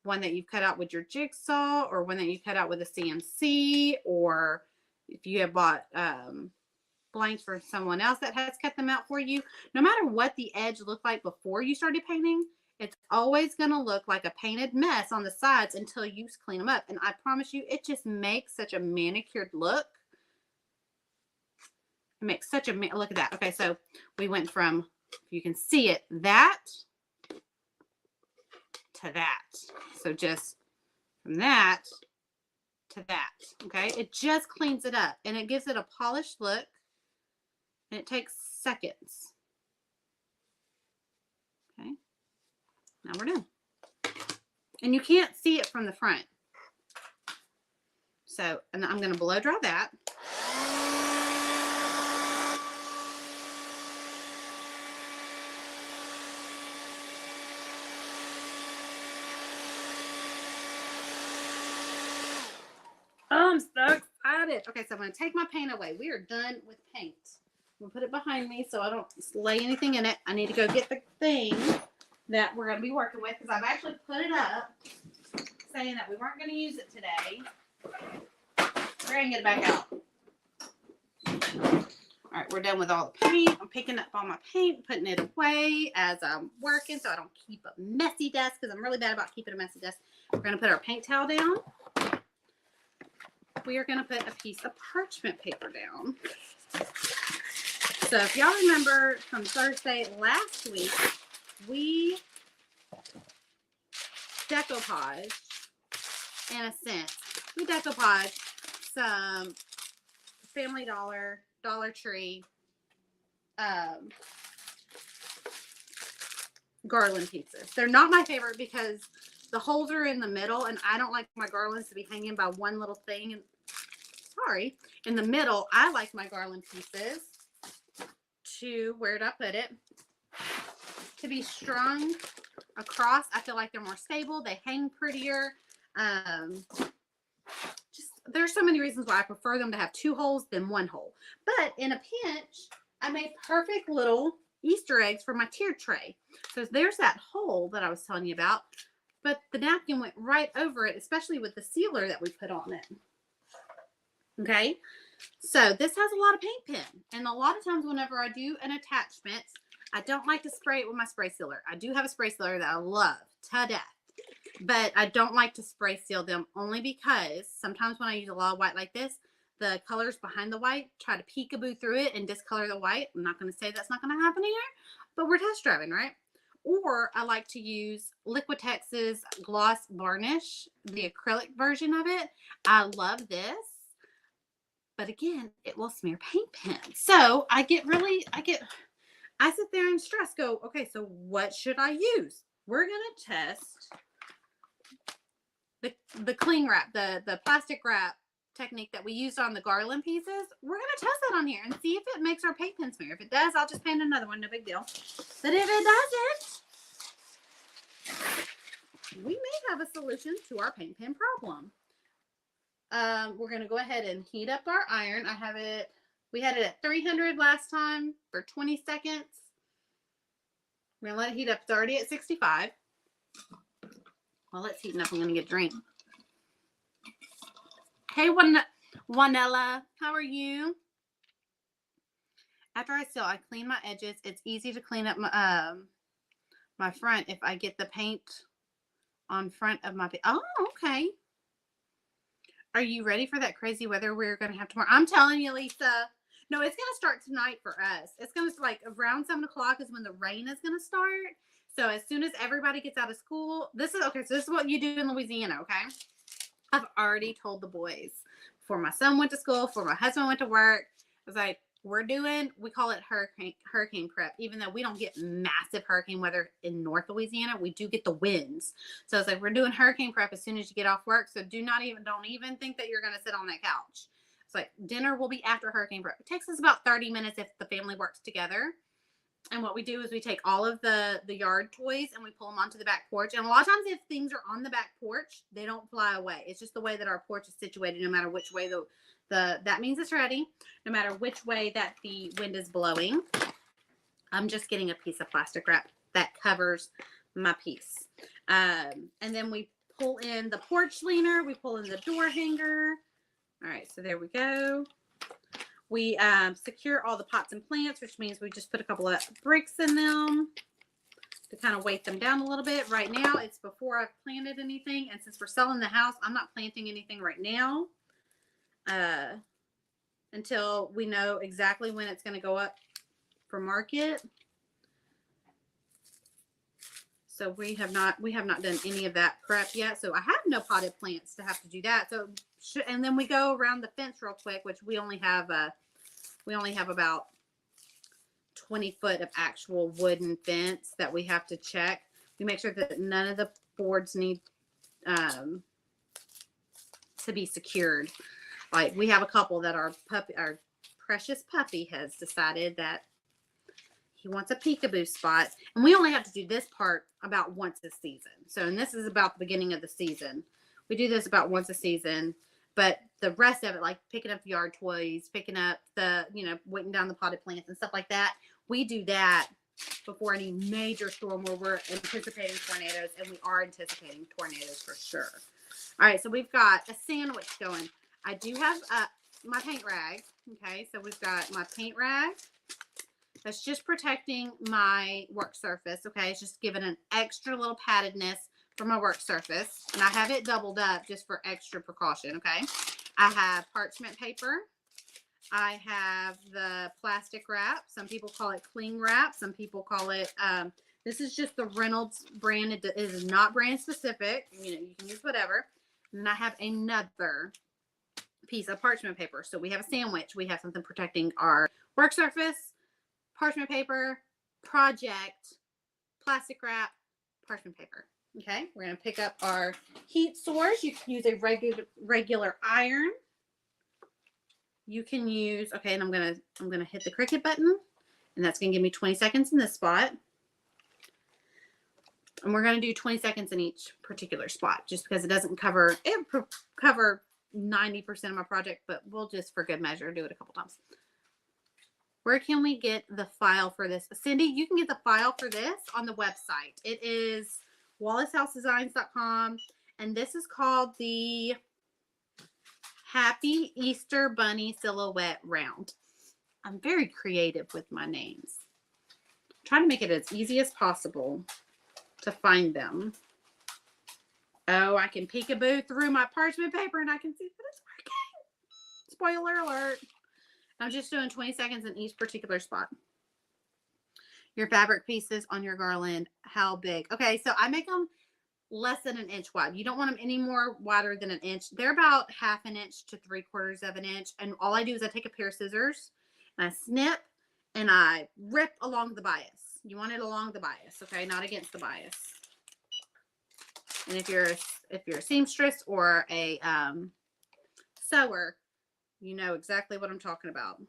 one that you've cut out with your jigsaw or one that you cut out with a CNC, or if you have bought blanks for someone else that has cut them out for you. No matter what the edge looked like before you started painting, it's always going to look like a painted mess on the sides until you clean them up. And I promise you, it just makes such a manicured look. It makes such a, look at that. Okay, so we went from, you can see it, that to that. So just from that to that. Okay, it just cleans it up and it gives it a polished look, and it takes seconds. Okay, now we're done. And you can't see it from the front. So, and I'm going to blow dry that. Oh, I'm so excited. Okay, so I'm going to take my paint away. We are done with paint. I'm going to put it behind me so I don't lay anything in it. I need to go get the thing that we're going to be working with, because I've actually put it up saying that we weren't going to use it today. We're going to get it back out. All right, we're done with all the paint. I'm picking up all my paint, putting it away as I'm working so I don't keep a messy desk, because I'm really bad about keeping a messy desk. We're going to put our paint towel down. We are going to put a piece of parchment paper down. So if y'all remember from Thursday last week, we decoupaged, in a sense, we decoupaged some Family Dollar, Dollar Tree Garland pieces. They're not my favorite because the holes are in the middle, and I don't like my garlands to be hanging by one little thing. And sorry, in the middle, I like my garland pieces to, where'd I put it, to be strung across. I feel like they're more stable. They hang prettier. Just there's so many reasons why I prefer them to have 2 holes than 1 hole. But in a pinch, I made perfect little Easter eggs for my tiered tray. So there's that hole that I was telling you about, but the napkin went right over it, especially with the sealer that we put on it. Okay, so this has a lot of paint pen, and a lot of times whenever I do an attachment, I don't like to spray it with my spray sealer. I do have a spray sealer that I love to death, but I don't like to spray seal them, only because sometimes when I use a lot of white like this, the colors behind the white try to peekaboo through it and discolor the white. I'm not going to say that's not going to happen here, but we're test driving, right? Or I like to use Liquitex's Gloss Varnish, the acrylic version of it. I love this. But again, it will smear paint pens. So I sit there and stress, go, okay, so what should I use? We're going to test the cling wrap, the plastic wrap technique that we used on the garland pieces. We're going to test that on here and see if it makes our paint pen smear. If it does, I'll just paint another one, no big deal. But if it doesn't, we may have a solution to our paint pen problem. We're going to go ahead and heat up our iron. We had it at 300 last time for 20 seconds. We're going to let it heat up. It's already at 65. Well, let's heat up. I'm going to get a drink. Hey, Juanella, how are you? After I seal, I clean my edges. It's easy to clean up my front if I get the paint on front of my... Oh, okay. Are you ready for that crazy weather we're going to have tomorrow? I'm telling you, Lisa. No, it's going to start tonight for us. It's going to, like, around 7 o'clock is when the rain is going to start. So as soon as everybody gets out of school, this is what you do in Louisiana, okay? I've already told the boys. Before my son went to school, before my husband went to work, I was like, we call it hurricane prep. Even though we don't get massive hurricane weather in North Louisiana, we do get the winds. So it's like, we're doing hurricane prep as soon as you get off work. So don't even think that you're going to sit on that couch. It's like, dinner will be after hurricane prep. It takes us about 30 minutes if the family works together. And what we do is we take all of the yard toys and we pull them onto the back porch. And a lot of times if things are on the back porch, they don't fly away. It's just the way that our porch is situated, no matter which way that means it's ready, no matter which way that the wind is blowing. I'm just getting a piece of plastic wrap that covers my piece. And then we pull in the porch leaner. We pull in the door hanger. All right, so there we go. We secure all the pots and plants, which means we just put a couple of bricks in them to kind of weight them down a little bit. Right now, it's before I've planted anything. And since we're selling the house, I'm not planting anything right now until we know exactly when it's going to go up for market. So we have not done any of that prep yet. So I have no potted plants to have to do that. So, and then we go around the fence real quick, which we only have about 20 foot of actual wooden fence that we have to check. We make sure that none of the boards need to be secured. Like, we have a couple that our precious puppy has decided that he wants a peekaboo spot. And we only have to do this part about once a season. So, and this is about the beginning of the season. We do this about once a season. But the rest of it, like picking up yard toys, picking up weighting down the potted plants and stuff like that, we do that before any major storm where we're anticipating tornadoes. And we are anticipating tornadoes for sure. All right, so we've got a sandwich going. I do have my paint rag. Okay, so we've got my paint rag. That's just protecting my work surface. Okay, it's just giving an extra little paddedness for my work surface. And I have it doubled up just for extra precaution. Okay, I have parchment paper. I have the plastic wrap. Some people call it cling wrap. Some people call it, this is just the Reynolds brand. It is not brand specific. You can use whatever. And I have another piece of parchment paper. So we have a sandwich. We have something protecting our work surface, parchment paper, project, plastic wrap, parchment paper. Okay, we're going to pick up our heat source. You can use a regular iron. You can use, okay, and I'm gonna hit the Cricut button, and that's gonna give me 20 seconds in this spot. And we're gonna do 20 seconds in each particular spot, just because it doesn't cover 90% of my project, but we'll just, for good measure, do it a couple times. Where can we get the file for this? Cindy, you can get the file for this on the website. It is WallaceHouseDesigns.com, and this is called the Happy Easter Bunny Silhouette Round. I'm very creative with my names. I'm trying to make it as easy as possible to find them. Oh, I can peekaboo through my parchment paper and I can see that it's working. Spoiler alert. I'm just doing 20 seconds in each particular spot. Your fabric pieces on your garland, how big? Okay, so I make them less than an inch wide. You don't want them any more wider than an inch. They're about 1/2 inch to 3/4 of an inch. And all I do is I take a pair of scissors and I snip and I rip along the bias. You want it along the bias, okay? Not against the bias. And if you're a seamstress or a sewer, you know exactly what I'm talking about.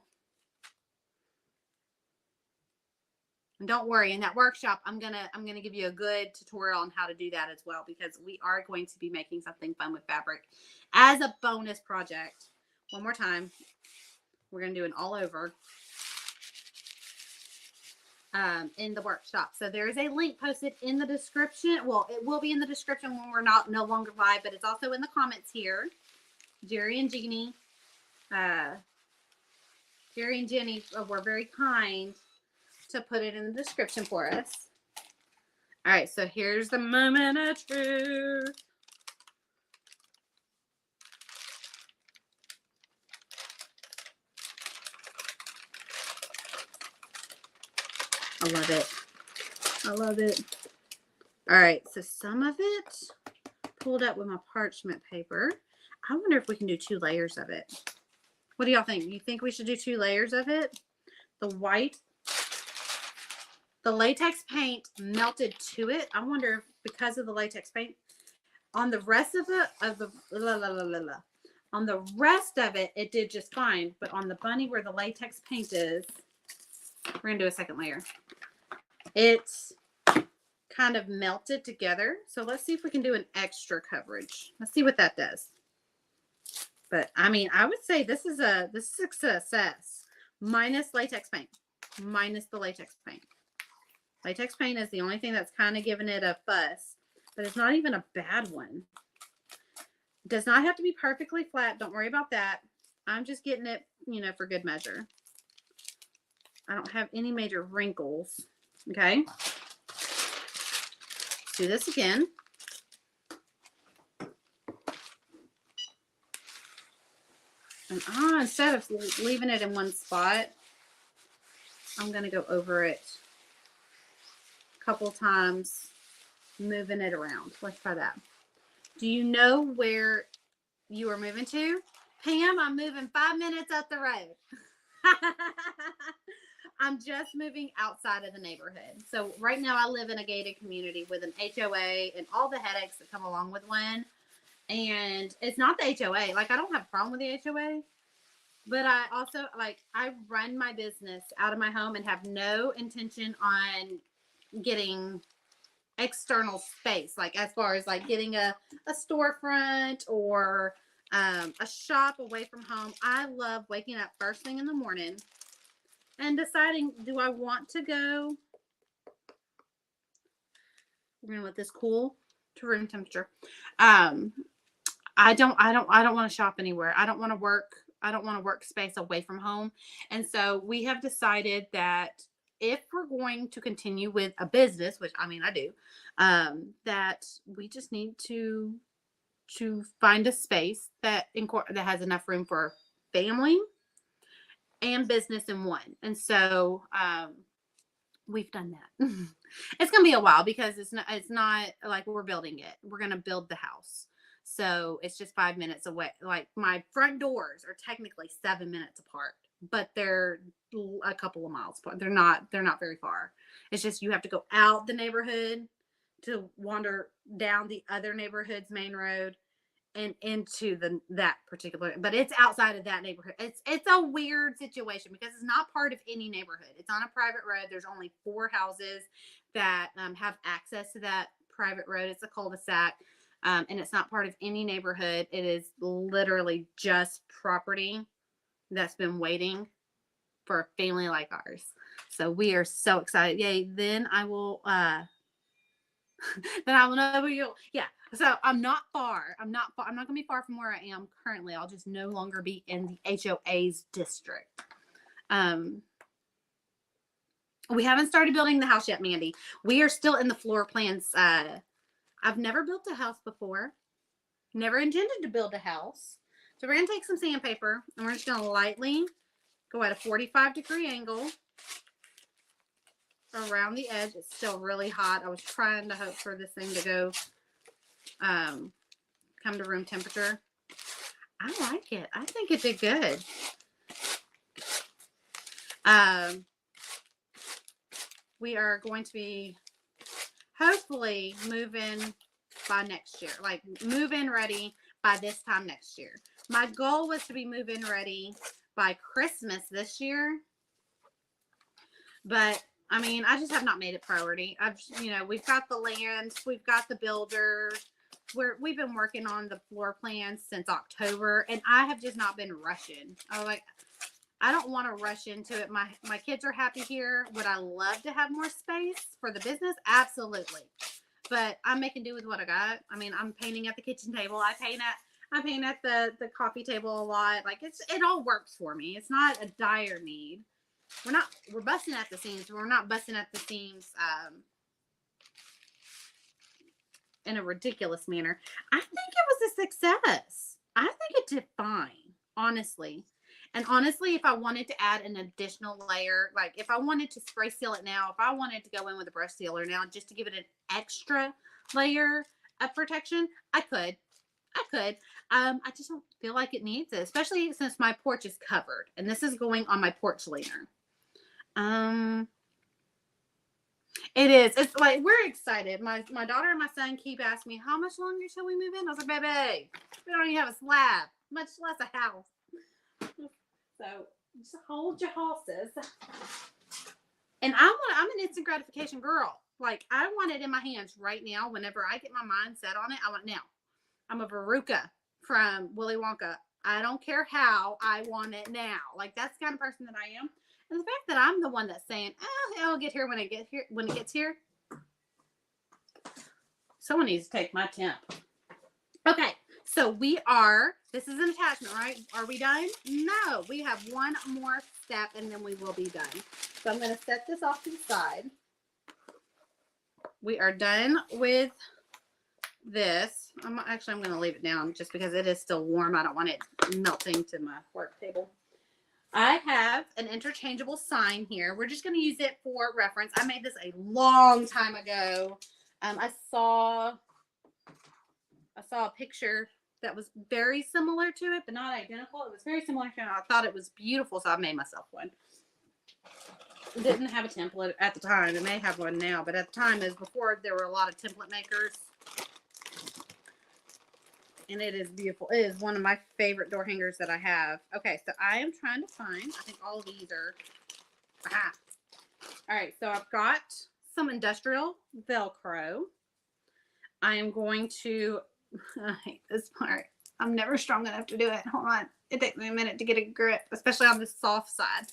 And don't worry, in that workshop, I'm gonna give you a good tutorial on how to do that as well, because we are going to be making something fun with fabric as a bonus project. One more time. We're gonna do an all over. in the workshop. So there is a link posted in the description. Well, it will be in the description when we're no longer live, but it's also in the comments here. Jerry and Jeannie, Jerry and Jenny were very kind to put it in the description for us. All right, so here's the moment of truth. I love it. I love it. All right, so some of it pulled up with my parchment paper. I wonder if we can do 2 layers of it. What do y'all think? You think we should do 2 layers of it? The white, the latex paint melted to it. I wonder if because of the latex paint, on the rest of on the rest of it, it did just fine. But on the bunny where the latex paint is, we're gonna do a second layer. It's kind of melted together. So let's see if we can do an extra coverage. Let's see what that does. But I mean, I would say this is a success. Minus latex paint. Minus the latex paint. Latex paint is the only thing that's kind of giving it a fuss. But it's not even a bad one. It does not have to be perfectly flat. Don't worry about that. I'm just getting it, you know, for good measure. I don't have any major wrinkles. Okay. Let's do this again. And instead of leaving it in one spot, I'm going to go over it a couple times, moving it around. Let's try that. Do you know where you are moving to? Pam, I'm moving 5 minutes up the road. I'm just moving outside of the neighborhood. So right now I live in a gated community with an HOA and all the headaches that come along with one. And it's not the HOA. Like, I don't have a problem with the HOA. But I also, like, I run my business out of my home and have no intention on getting external space. Like, as far as, like, getting a storefront or a shop away from home. I love waking up first thing in the morning and deciding, do I want to go? We're gonna let this cool to room temperature. I don't want to shop anywhere. I don't want to work space away from home. And so we have decided that if we're going to continue with a business, which I mean I do, that we just need to find a space that has enough room for family and business in one. And so we've done that. It's gonna be a while because it's not like we're building it. We're gonna build the house. So it's just 5 minutes away. Like, my front doors are technically 7 minutes apart, but they're a couple of miles apart. They're not very far. It's just you have to go out the neighborhood to wander down the other neighborhood's main road and into that particular, but it's outside of that neighborhood. It's a weird situation because it's not part of any neighborhood. It's on a private road. There's only 4 houses that have access to that private road. It's a cul-de-sac. And it's not part of any neighborhood. It is literally just property that's been waiting for a family like ours. So we are so excited. Yay. Then I will, then I will know you'll, yeah. So I'm not going to be far from where I am currently. I'll just no longer be in the HOA's district. We haven't started building the house yet, Mandy. We are still in the floor plans. I've never built a house before. Never intended to build a house. So we're going to take some sandpaper and we're just going to lightly go at a 45-degree angle around the edge. It's still really hot. I was trying to hope for this thing to go, come to room temperature. I like it. I think it did good. We are going to be hopefully moving by next year, like move-in ready by this time next year. My goal was to be move-in ready by Christmas this year, but I mean, I just have not made it priority. We've got the land, we've got the builder, we've been working on the floor plans since October, and I have just not been rushing. I don't want to rush into it. My kids are happy here. Would I love to have more space for the business? Absolutely. But I'm making do with what I got. I mean, I'm painting at the kitchen table. I paint at the coffee table a lot. Like it all works for me. It's not a dire need. We're busting at the seams. But we're not busting at the seams in a ridiculous manner. I think it was a success. I think it did fine, honestly. And honestly, if I wanted to add an additional layer, like if I wanted to spray seal it now, if I wanted to go in with a brush sealer now just to give it an extra layer of protection, I could. I just don't feel like it needs it, especially since my porch is covered. And this is going on my porch leaner. It is. It's like we're excited. My daughter and my son keep asking me, how much longer till we move in? I was like, baby, we don't even have a slab, much less a house. So just hold your horses. And I'm an instant gratification girl. Like I want it in my hands right now. Whenever I get my mind set on it, I want it now. I'm a Veruca from Willy Wonka. I don't care how, I want it now. Like that's the kind of person that I am. And the fact that I'm the one that's saying, oh, it'll get here when it gets here. Someone needs to take my temp. Okay, so this is an attachment, right? Are we done? No, we have one more step and then we will be done. So I'm going to set this off to the side. We are done with this. I'm going to leave it down just because it is still warm. I don't want it melting to my work table. I have an interchangeable sign here. We're just going to use it for reference. I made this a long time ago. I saw a picture that was very similar to it, but not identical. It was very similar to it. I thought it was beautiful, so I made myself one. Didn't have a template at the time. It may have one now, but at the time, is before there were a lot of template makers. And it is beautiful. It is one of my favorite door hangers that I have. Okay, so I am trying to find, I think all of these are, All right, so I've got some industrial Velcro. I am going to, I hate this part. I'm never strong enough to do it. Hold on. It takes me a minute to get a grip, especially on the soft side.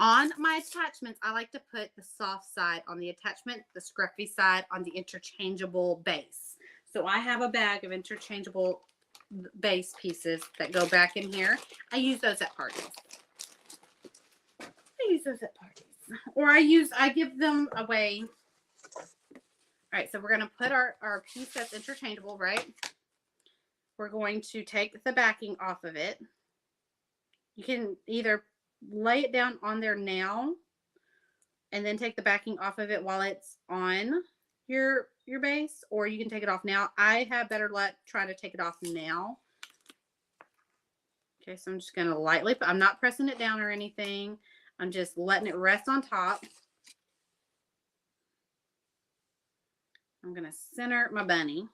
On my attachments, I like to put the soft side on the attachment, the scruffy side on the interchangeable base. So I have a bag of interchangeable base pieces that go back in here. I use those at parties. Or I give them away. All right, so we're going to put our piece that's interchangeable, right? We're going to take the backing off of it. You can either lay it down on there now and then take the backing off of it while it's on your base, or you can take it off now. I have better luck trying to take it off now. Okay, so I'm just going to lightly, I'm not pressing it down or anything. I'm just letting it rest on top. I'm going to center my bunny.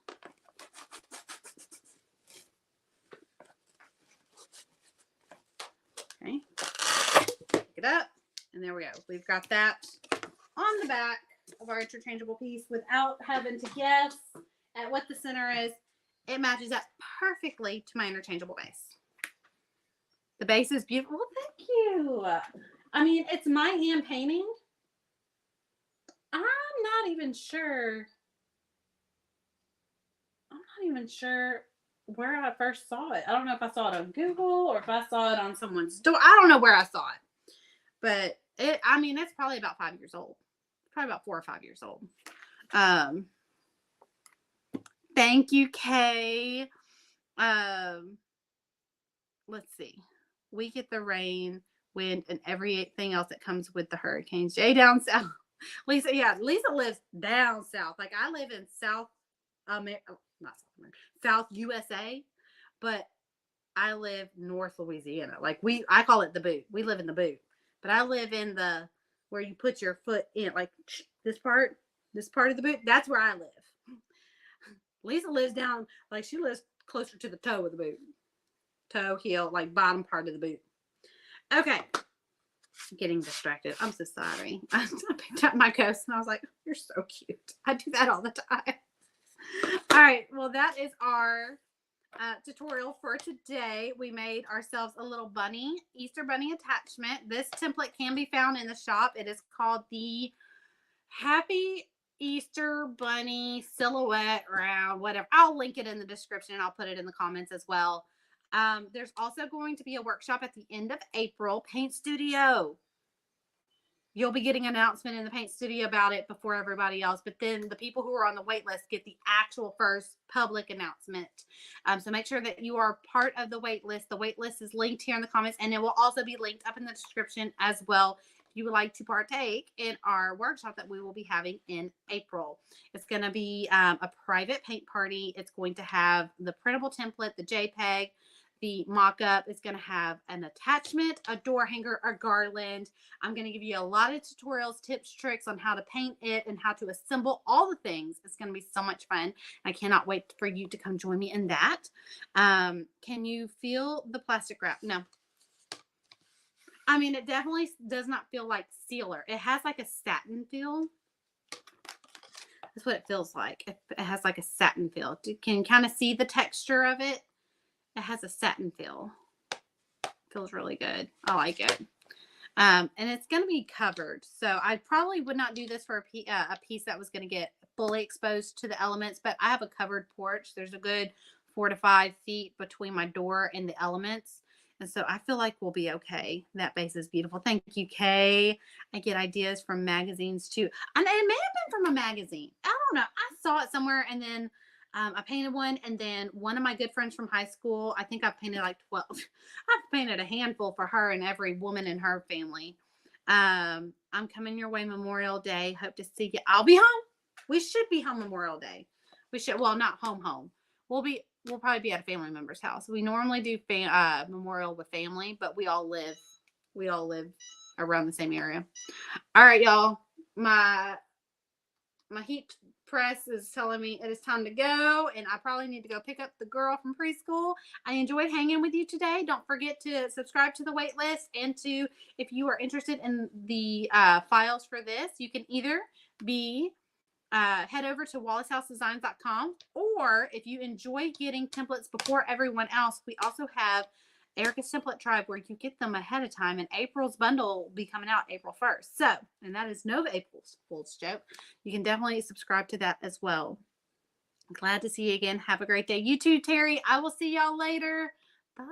Okay, pick it up, and there we go. We've got that on the back of our interchangeable piece without having to guess at what the center is. It matches up perfectly to my interchangeable base. The base is beautiful. Well, thank you. I mean, it's my hand painting. I'm not even sure where I first saw it. I don't know if I saw it on Google or if I saw it on someone's door. I don't know where I saw it. But it's probably about 5 years old. Probably about 4 or 5 years old. Thank you, Kay. Let's see. We get the rain, wind, and everything else that comes with the hurricanes. Jay down south. Lisa lives down south. Like I live in South USA, but I live North Louisiana. Like I call it the boot. We live in the boot, but I live in the where you put your foot in, like this part of the boot. That's where I live. Lisa lives down, like she lives closer to the toe of the boot. Toe, heel, like bottom part of the boot. Okay. Getting distracted. I'm so sorry. I picked up my ghost and I was like, you're so cute. I do that all the time. All right. Well, that is our tutorial for today. We made ourselves a little bunny, Easter bunny attachment. This template can be found in the shop. It is called the Happy Easter Bunny Silhouette Round, whatever. I'll link it in the description and I'll put it in the comments as well. There's also going to be a workshop at the end of April, Paint Studio. You'll be getting an announcement in the paint studio about it before everybody else. But then the people who are on the wait list get the actual first public announcement. So make sure that you are part of the wait list. The wait list is linked here in the comments, and it will also be linked up in the description as well if you would like to partake in our workshop that we will be having in April. It's going to be a private paint party. It's going to have the printable template, the JPEG. The mock-up is going to have an attachment, a door hanger, a garland. I'm going to give you a lot of tutorials, tips, tricks on how to paint it and how to assemble all the things. It's going to be so much fun. I cannot wait for you to come join me in that. Can you feel the plastic wrap? No. I mean, it definitely does not feel like sealer. It has like a satin feel. That's what it feels like. It has like a satin feel. You can kind of see the texture of it. It has a satin feel. Feels really good. I like it. And it's going to be covered. So I probably would not do this for a piece that was going to get fully exposed to the elements, but I have a covered porch. There's a good 4 to 5 feet between my door and the elements. And so I feel like we'll be okay. That base is beautiful. Thank you, Kay. I get ideas from magazines too. And it may have been from a magazine. I don't know. I saw it somewhere and then I painted one, and then one of my good friends from high school, I think I've painted like 12. I've painted a handful for her and every woman in her family. I'm coming your way Memorial Day. Hope to see you. I'll be home. We should be home Memorial Day. We should, well, not home. We'll probably be at a family member's house. We normally do Memorial with family, but we all live around the same area. All right, y'all. My heat press is telling me it is time to go, and I probably need to go pick up the girl from preschool. I enjoyed hanging with you today. Don't forget to subscribe to the wait list, and if you are interested in the files for this, you can either head over to wallaceHouseDesigns.com, or if you enjoy getting templates before everyone else, we also have Erica's Template Tribe where you get them ahead of time, and April's bundle will be coming out April 1st. So, and that is no April's Fool's joke. You can definitely subscribe to that as well. Glad to see you again. Have a great day. You too, Terry. I will see y'all later. Bye.